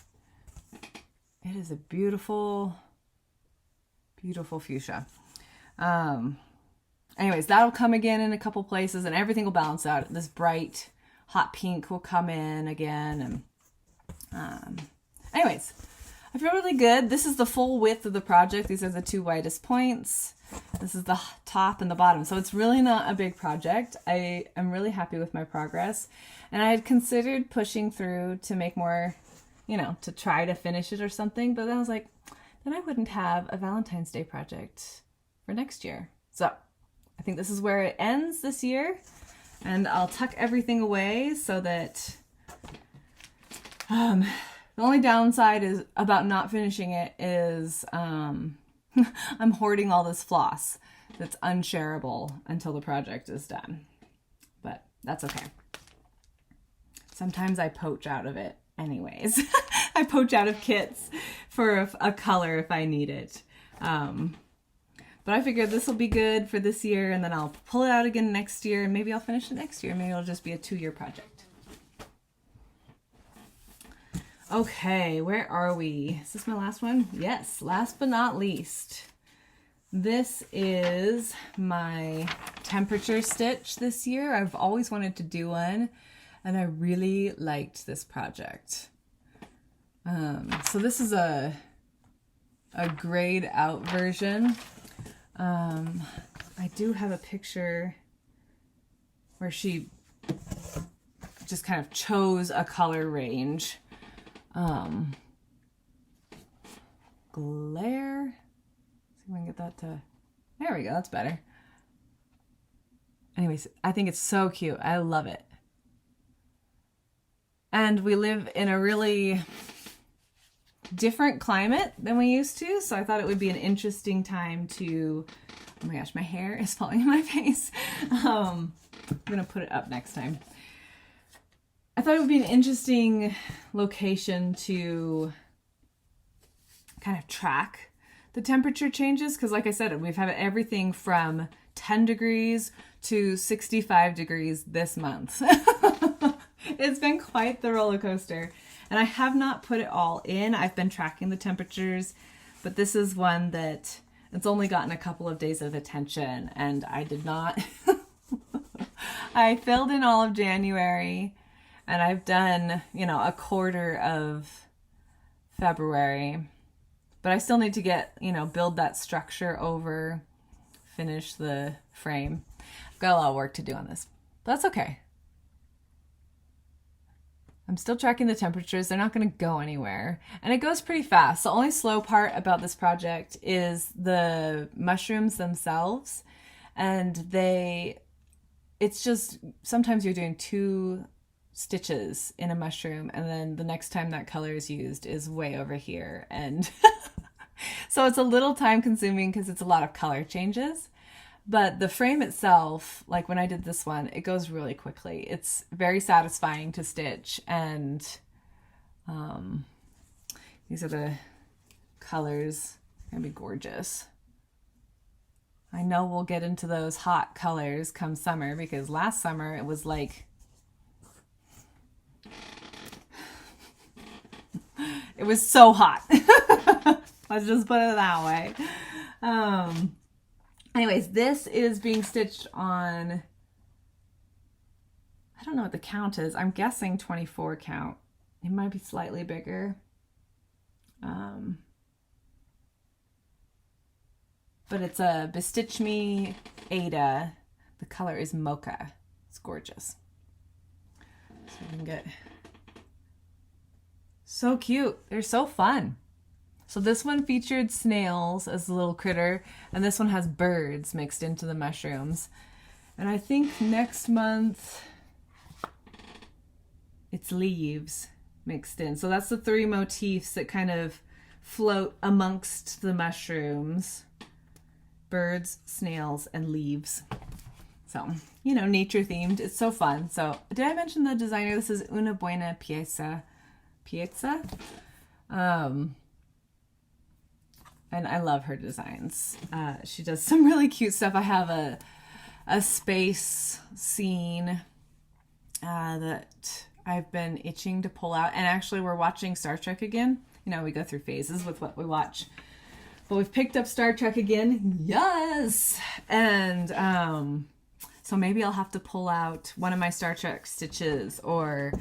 [SPEAKER 1] it is a beautiful, beautiful fuchsia. Anyways, that'll come again in a couple places and everything will balance out. This bright hot pink will come in again. And anyways, I feel really good. This is the full width of the project. These are the two widest points. This is the top and the bottom. So it's really not a big project. I am really happy with my progress. And I had considered pushing through to make more, you know, to try to finish it or something. But then I was like, then I wouldn't have a Valentine's Day project for next year. So I think this is where it ends this year. And I'll tuck everything away so that the only downside is about not finishing it is I'm hoarding all this floss that's unshareable until the project is done. But that's okay. Sometimes I poach out of it anyways. I poach out of kits for a color if I need it. But I figured this will be good for this year, and then I'll pull it out again next year, and maybe I'll finish it next year. Maybe it'll just be a 2-year project. Okay, where are we? Is this my last one? Yes, last but not least. This is my temperature stitch this year. I've always wanted to do one, and I really liked this project. So this is a grayed out version. I do have a picture where she just kind of chose a color range. Glare. See if I can get that to, there we go, that's better. Anyways, I think it's so cute. I love it. And we live in a really different climate than we used to, so I thought it would be an interesting time to, oh my gosh, my hair is falling in my face. I'm gonna put it up next time. I thought it would be an interesting location to kind of track the temperature changes, because like I said, we've had everything from 10 degrees to 65 degrees this month. It's been quite the roller coaster. And I have not put it all in. I've been tracking the temperatures, but this is one that it's only gotten a couple of days of attention, and I did not. I filled in all of January, and I've done, you know, a quarter of February, but I still need to get, you know, build that structure over, finish the frame. I've got a lot of work to do on this, but that's okay. I'm still tracking the temperatures. They're not going to go anywhere. And it goes pretty fast. The only slow part about this project is the mushrooms themselves. And it's just, sometimes you're doing 2 stitches in a mushroom, and then the next time that color is used is way over here. And so it's a little time consuming because it's a lot of color changes. But the frame itself, like when I did this one, it goes really quickly. It's very satisfying to stitch, and these are the colors. They're gonna be gorgeous. I know we'll get into those hot colors come summer, because last summer it was like, it was so hot. Let's just put it that way. Anyways, this is being stitched on, I don't know what the count is. I'm guessing 24 count. It might be slightly bigger. But it's a Bestitch Me Ada. The color is mocha. It's gorgeous. So we can get, so cute. They're so fun. So this one featured snails as a little critter, and this one has birds mixed into the mushrooms. And I think next month it's leaves mixed in. So that's the 3 motifs that kind of float amongst the mushrooms: birds, snails, and leaves. So, you know, nature themed. It's so fun. So did I mention the designer? This is Una Buena Pieza. Pieza? And I love her designs. She does some really cute stuff. I have a space scene that I've been itching to pull out. And actually we're watching Star Trek again. You know, we go through phases with what we watch. But we've picked up Star Trek again. Yes! And so maybe I'll have to pull out one of my Star Trek stitches or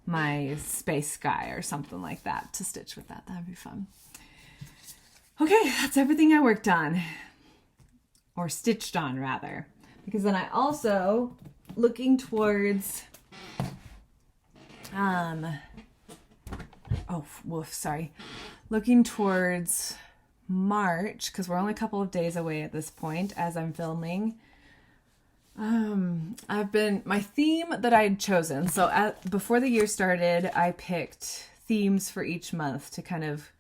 [SPEAKER 1] my space sky or something like that to stitch with that. That'd be fun. Okay, that's everything I worked on. Or stitched on, rather. Because then I also, looking towards, looking towards March, because we're only a couple of days away at this point as I'm filming. My theme that I had chosen, so before the year started, I picked themes for each month to kind of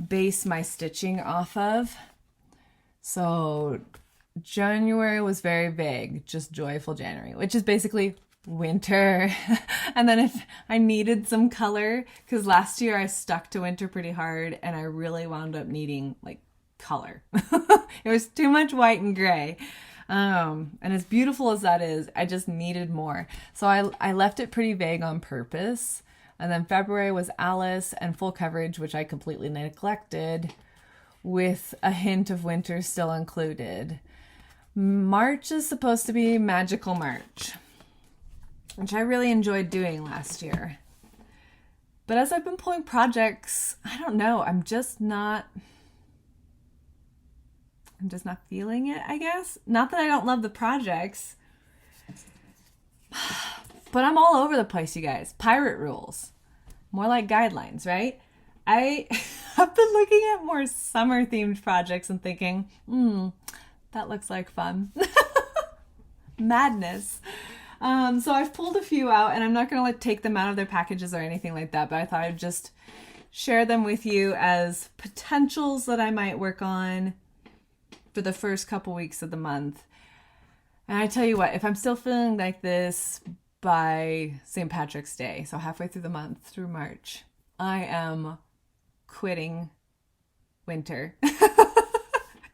[SPEAKER 1] base my stitching off of. So January was very vague, just joyful January, which is basically winter. And then if I needed some color, because last year I stuck to winter pretty hard and I really wound up needing like color. It was too much white and gray. And as beautiful as that is, I just needed more. So I left it pretty vague on purpose. And then February was Alice and full coverage, which I completely neglected, with a hint of winter still included. March is supposed to be Magical March, which I really enjoyed doing last year. But as I've been pulling projects, I don't know, I'm just not feeling it, I guess. Not that I don't love the projects, but I'm all over the place, you guys. Pirate rules. More like guidelines, right? I have been looking at more summer-themed projects and thinking, that looks like fun. Madness. So I've pulled a few out, and I'm not going to take them out of their packages or anything like that, but I thought I'd just share them with you as potentials that I might work on for the first couple weeks of the month. And I tell you what, if I'm still feeling like this by St. Patrick's Day, so halfway through the month, through March, I am quitting winter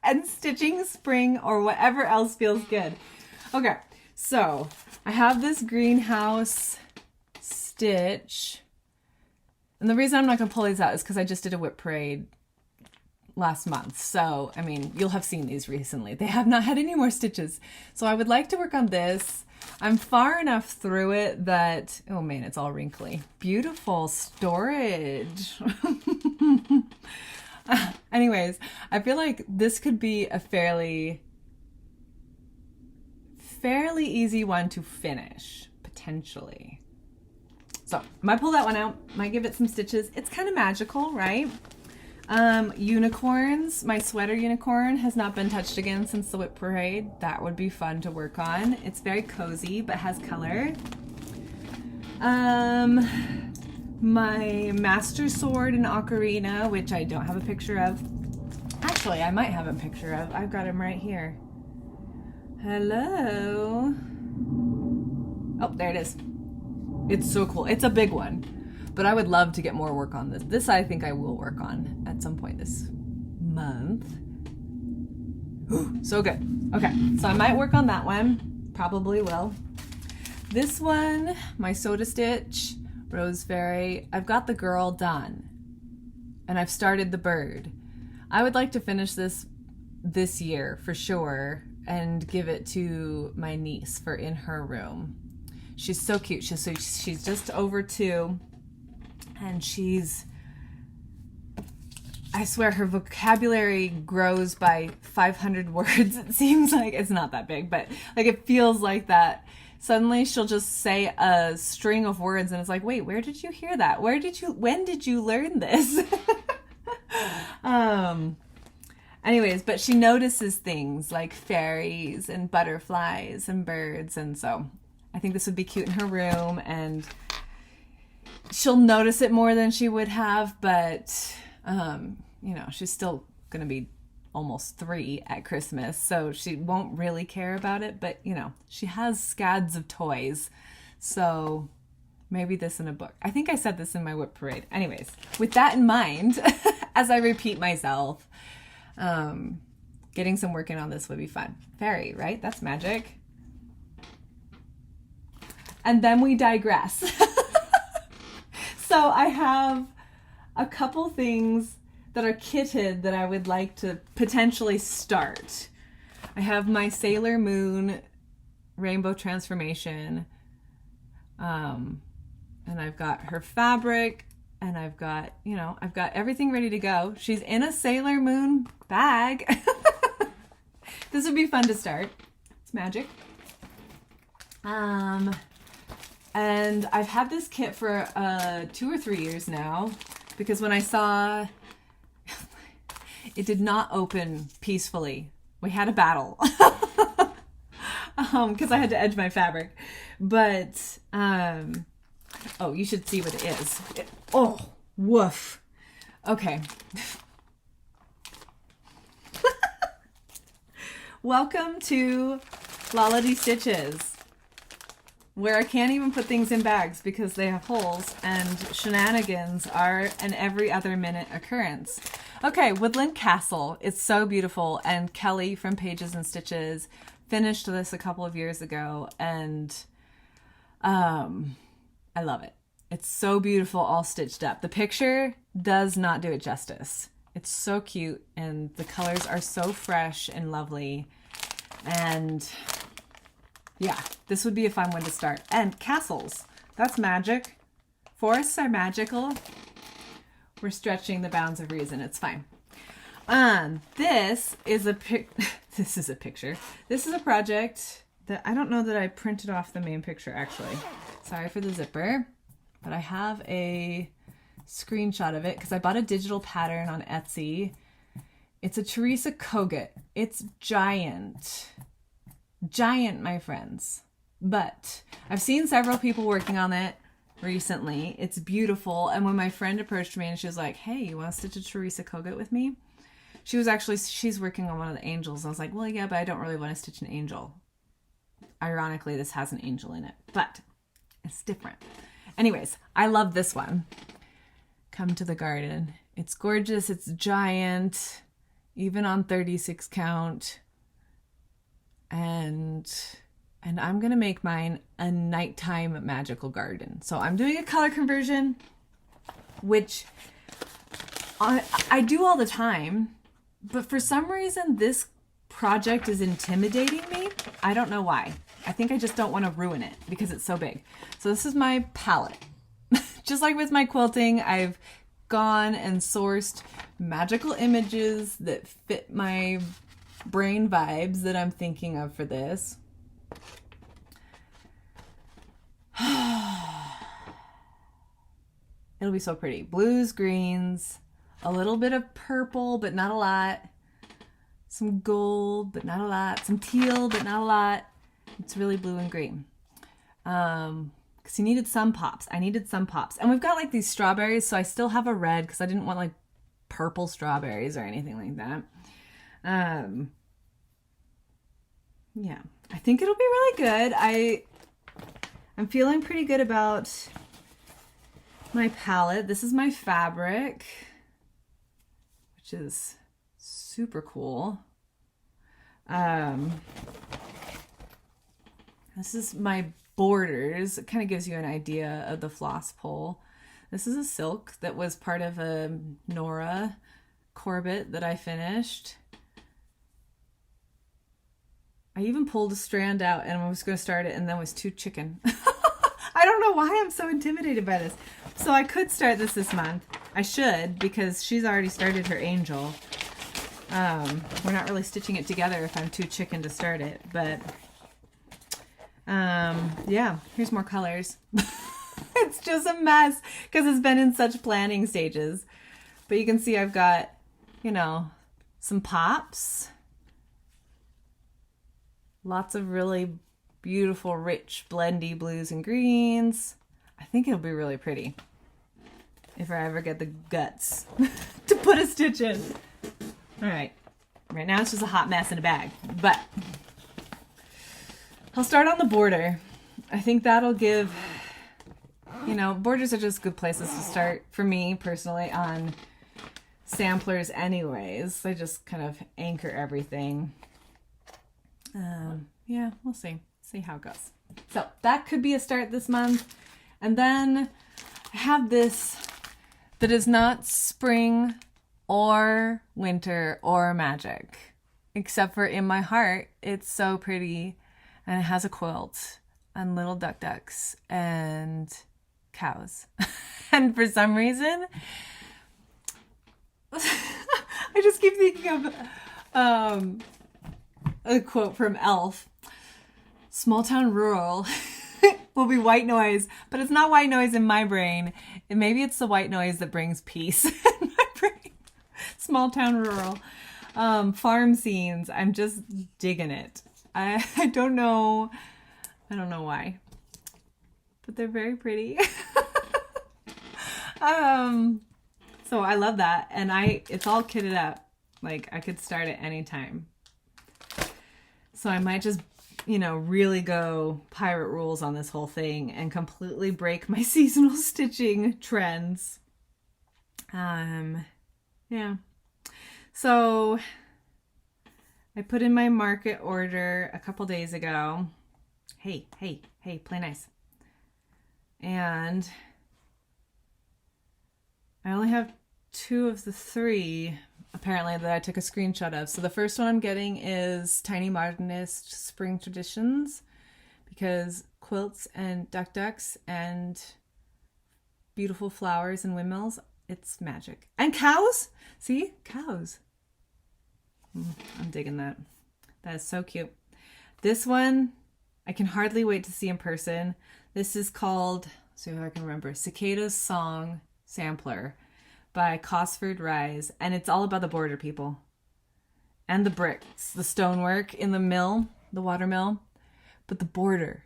[SPEAKER 1] and stitching spring or whatever else feels good. Okay, so I have this greenhouse stitch. And the reason I'm not going to pull these out is because I just did a whip parade last month. So, I mean, you'll have seen these recently. They have not had any more stitches. So I would like to work on this. I'm far enough through it that, oh man, it's all wrinkly. Beautiful storage. Anyways, I feel like this could be a fairly easy one to finish, potentially. So, I might pull that one out, might give it some stitches. It's kind of magical, right? Unicorns. My sweater unicorn has not been touched again since the whip parade. That would be fun to work on. It's very cozy, but has color. My master sword and ocarina, which I don't have a picture of. Actually, I might have a picture of. I've got him right here. Hello. Oh, there it is. It's so cool. It's a big one. But I would love to get more work on this. This I think I will work on at some point this month. Ooh, so good. Okay, so I might work on that one. Probably will. This one, my soda stitch, Roseberry, I've got the girl done. And I've started the bird. I would like to finish this year for sure and give it to my niece for in her room. She's so cute. She's just over 2. And I swear her vocabulary grows by 500 words. It seems like it's not that big, but like it feels like that. Suddenly she'll just say a string of words and it's like, wait, where did you hear that? When did you learn this? Anyways, but she notices things like fairies and butterflies and birds, and so I think this would be cute in her room, and she'll notice it more than she would have, but you know, she's still gonna be almost 3 at Christmas, so she won't really care about it, but you know, she has scads of toys, so maybe this in a book. I think I said this in my whip parade. Anyways, with that in mind, as I repeat myself, getting some work in on this would be fun. Fairy, right? That's magic. And then we digress. So I have a couple things that are kitted that I would like to potentially start. I have my Sailor Moon Rainbow Transformation, and I've got her fabric, and I've got, you know, I've got everything ready to go. She's in a Sailor Moon bag. This would be fun to start. It's magic. And I've had this kit for 2 or 3 years now, because when I saw it did not open peacefully. We had a battle because I had to edge my fabric. But oh, you should see what it is. Oh, woof. Okay. Welcome to Lila Stitches, where I can't even put things in bags because they have holes, and shenanigans are an every other minute occurrence. Okay, Woodland Castle. It's so beautiful, and Kelly from Pages and Stitches finished this a couple of years ago, and I love it. It's so beautiful, all stitched up. The picture does not do it justice. It's so cute, and the colors are so fresh and lovely, and yeah, this would be a fun one to start. And castles, that's magic. Forests are magical. We're stretching the bounds of reason. It's fine. This is a this is a picture. This is a project that I don't know that I printed off the main picture, actually. Sorry for the zipper, but I have a screenshot of it because I bought a digital pattern on Etsy. It's a Teresa Kogut. It's giant. Giant, my friends. But I've seen several people working on it recently. It's beautiful. And when my friend approached me and she was like, hey, you want to stitch a Teresa Kogut with me? She's working on one of the angels. I was like, well, yeah, but I don't really want to stitch an angel. Ironically, this has an angel in it, but it's different. Anyways, I love this one. Come to the garden. It's gorgeous. It's giant, even on 36 count. And I'm going to make mine a nighttime magical garden. So I'm doing a color conversion, which I do all the time, but for some reason this project is intimidating me. I don't know why. I think I just don't want to ruin it because it's so big. So this is my palette. Just like with my quilting, I've gone and sourced magical images that fit my brain vibes that I'm thinking of for this. It'll be so pretty. Blues, greens, a little bit of purple, but not a lot. Some gold, but not a lot. Some teal, but not a lot. It's really blue and green. Because you needed some pops. I needed some pops. And we've got like these strawberries, so I still have a red because I didn't want like purple strawberries or anything like that. Yeah, I think it'll be really good. I'm feeling pretty good about my palette. This is my fabric, which is super cool. This is my borders. It kind of gives you an idea of the floss pole. This is a silk that was part of a Nora Corbett that I finished. I even pulled a strand out and I was going to start it and then was too chicken. I don't know why I'm so intimidated by this. So I could start this month. I should, because she's already started her angel. We're not really stitching it together if I'm too chicken to start it, but yeah, here's more colors. It's just a mess because it's been in such planning stages. But you can see I've got, you know, some pops. Lots of really beautiful, rich, blendy blues and greens. I think it'll be really pretty if I ever get the guts to put a stitch in. All right. Right now it's just a hot mess in a bag, but I'll start on the border. I think that'll give, you know, borders are just good places to start for me personally on samplers anyways. They just kind of anchor everything. Yeah, we'll see how it goes. So that could be a start this month. And then I have this that is not spring or winter or magic, except for in my heart, it's so pretty and it has a quilt and little ducks and cows. And for some reason, I just keep thinking of a quote from Elf. Small town rural will be white noise, but it's not white noise in my brain. Maybe it's the white noise that brings peace in my brain. Small town rural. Farm scenes. I'm just digging it. I don't know. I don't know why, but they're very pretty. So I love that. And it's all kitted up. Like I could start at any time. So I might just, you know, really go pirate rules on this whole thing and completely break my seasonal stitching trends. Yeah. So I put in my market order a couple days ago. Hey, play nice. And I only have 2 of the 3 apparently that I took a screenshot of. So the first one I'm getting is Tiny Modernist Spring Traditions, because quilts and ducks and beautiful flowers and windmills, it's magic. And cows! See? Cows. I'm digging that. That is so cute. This one, I can hardly wait to see in person. This is called, see if I can remember, Cicada's Song Sampler by Cosford Rise, and it's all about the border people and the bricks, the stonework in the mill, the water mill, but the border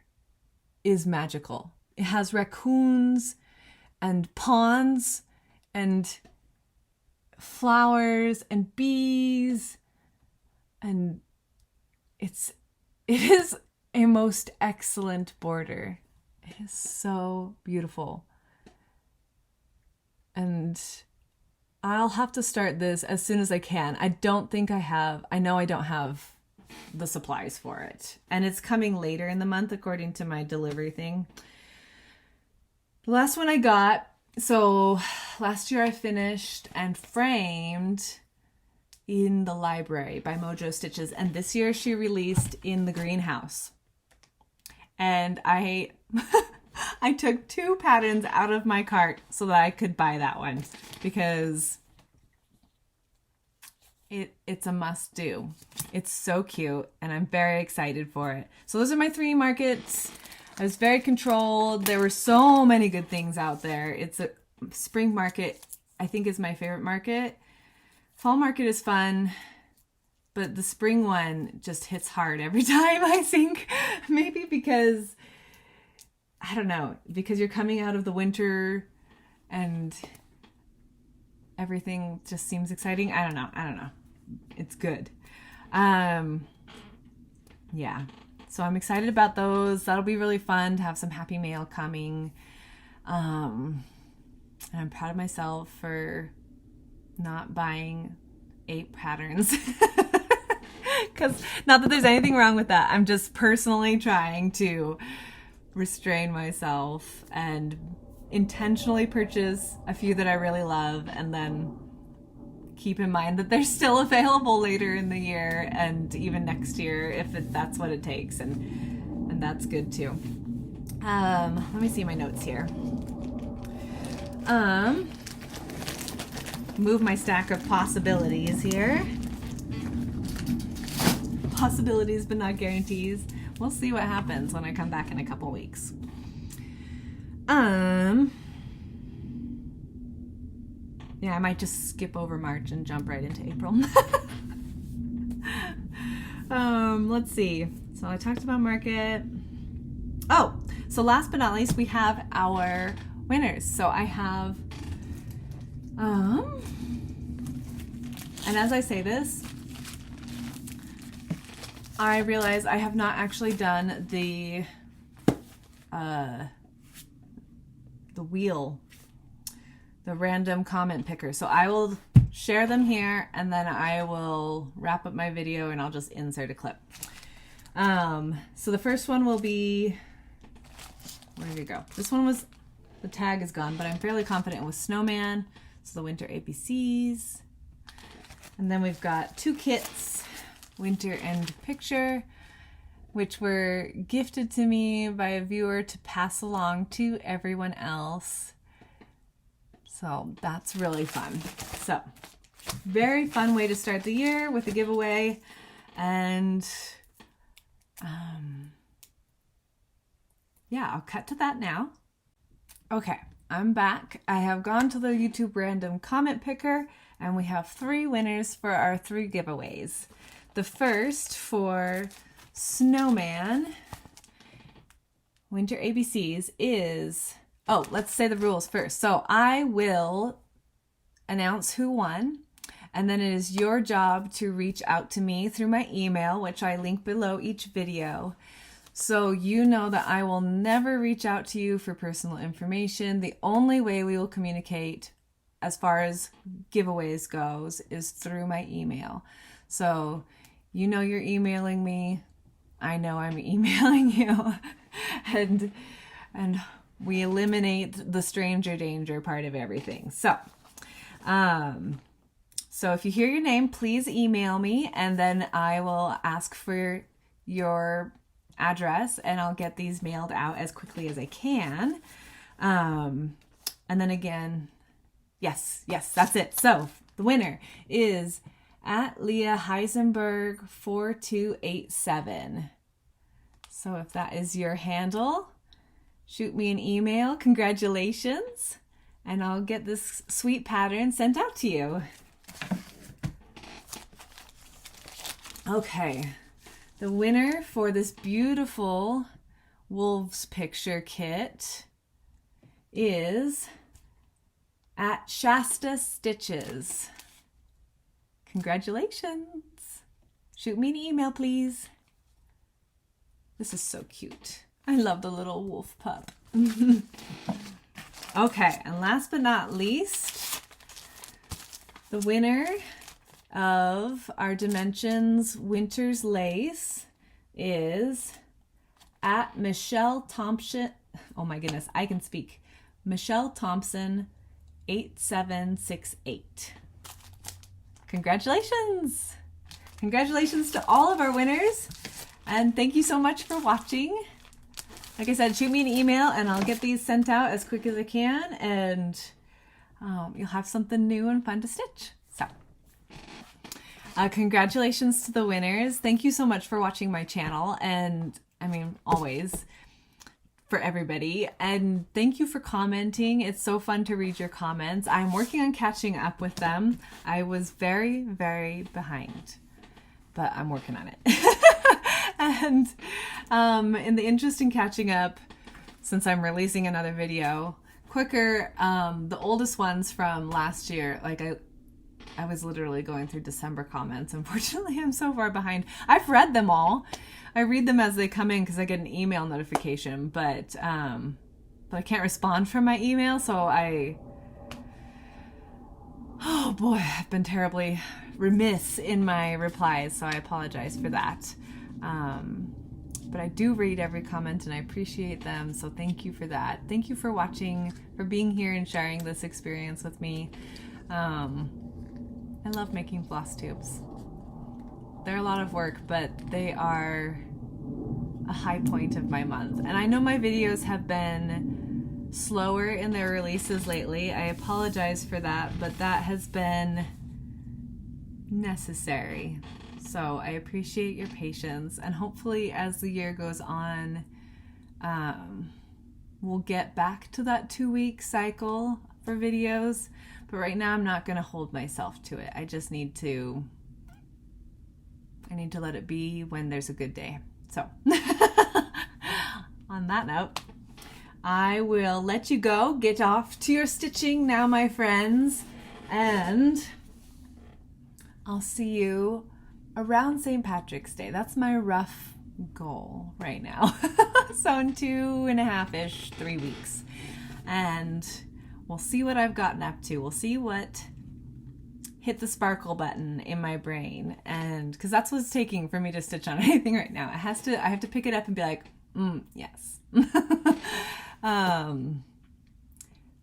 [SPEAKER 1] is magical. It has raccoons and ponds and flowers and bees, and it is a most excellent border. It is so beautiful. And I'll have to start this as soon as I can. I don't think I have. I know I don't have the supplies for it. And it's coming later in the month according to my delivery thing. The last one I got, so last year I finished and framed In the Library by Mojo Stitches. And this year she released In the Greenhouse. And I took 2 patterns out of my cart so that I could buy that one, because it's a must do. It's so cute and I'm very excited for it. So those are my 3 markets. I was very controlled. There were so many good things out there. It's a spring market, I think, is my favorite market. Fall market is fun, but the spring one just hits hard every time, I think. Maybe because, I don't know, because you're coming out of the winter and everything just seems exciting. I don't know. It's good. Yeah. So I'm excited about those. That'll be really fun to have some happy mail coming. And I'm proud of myself for not buying 8 patterns. Because not that there's anything wrong with that. I'm just personally trying to restrain myself and intentionally purchase a few that I really love, and then keep in mind that they're still available later in the year and even next year if that's what it takes, and that's good too. Let me see my notes here. Move my stack of possibilities here. Possibilities but not guarantees. We'll see what happens when I come back in a couple weeks. Yeah, I might just skip over March and jump right into April. Let's see. So I talked about market. Oh, so last but not least, we have our winners. So I have, and as I say this, I realize I have not actually done the wheel, the random comment picker. So I will share them here and then I will wrap up my video and I'll just insert a clip. So the first one will be, where did it go? This one was, the tag is gone, but I'm fairly confident it was Snowman. So the winter ABCs. And then we've got 2 kits, winter and picture, which were gifted to me by a viewer to pass along to everyone else. So that's really fun. So very fun way to start the year with a giveaway. And yeah, I'll cut to that now. Okay, I'm back. I have gone to the YouTube random comment picker and we have 3 winners for our 3 giveaways. The first for Snowman Winter ABCs is, oh, let's say the rules first. So I will announce who won, and then it is your job to reach out to me through my email, which I link below each video. So you know that I will never reach out to you for personal information. The only way we will communicate as far as giveaways goes is through my email. So you know you're emailing me, I know I'm emailing you, and we eliminate the stranger danger part of everything. So so if you hear your name, please email me and then I will ask for your address and I'll get these mailed out as quickly as I can. And then again, yes, that's it. So the winner is at Leah Heisenberg 4287. So if that is your handle, shoot me an email. Congratulations. And I'll get this sweet pattern sent out to you. Okay. The winner for this beautiful wolves picture kit is at Shasta Stitches. Congratulations. Shoot me an email, please. This is so cute. I love the little wolf pup. Okay, and last but not least, the winner of our Dimensions Winter's Lace is at Michelle Thompson. Oh my goodness, I can speak. Michelle Thompson 8768. Congratulations! Congratulations to all of our winners, and thank you so much for watching. Like I said, shoot me an email and I'll get these sent out as quick as I can, and you'll have something new and fun to stitch. So, congratulations to the winners. Thank you so much for watching my channel, and I mean, always, for everybody. And thank you for commenting. It's so fun to read your comments. I'm working on catching up with them. I was very, very behind, but I'm working on it. And in the interest in catching up, since I'm releasing another video quicker, the oldest ones from last year, like I was literally going through December comments. Unfortunately, I'm so far behind. I've read them all. I read them as they come in because I get an email notification, but I can't respond from my email, so oh boy, I've been terribly remiss in my replies, so I apologize for that. But I do read every comment and I appreciate them, so thank you for that. Thank you for watching, for being here and sharing this experience with me. I love making floss tubes. They're a lot of work, but they are a high point of my month. And I know my videos have been slower in their releases lately. I apologize for that, but that has been necessary. So I appreciate your patience, and hopefully as the year goes on, we'll get back to that 2-week cycle for videos. But right now I'm not going to hold myself to it. I just need to let it be when there's a good day. So on that note, I will let you go. Get off to your stitching now, my friends. And I'll see you around St. Patrick's Day. That's my rough goal right now. So in 2.5-ish, 3 weeks. And we'll see what I've gotten up to. We'll see what hit the sparkle button in my brain. And because that's what's taking for me to stitch on anything right now. I have to pick it up and be like, yes.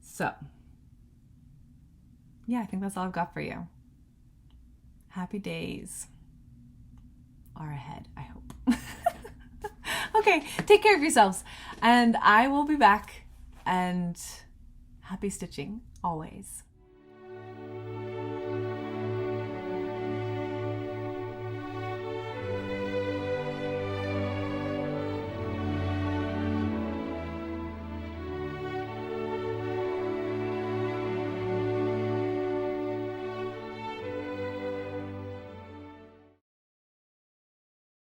[SPEAKER 1] So yeah, I think that's all I've got for you. Happy days are ahead, I hope. Okay, take care of yourselves, and I will be back, and happy stitching always.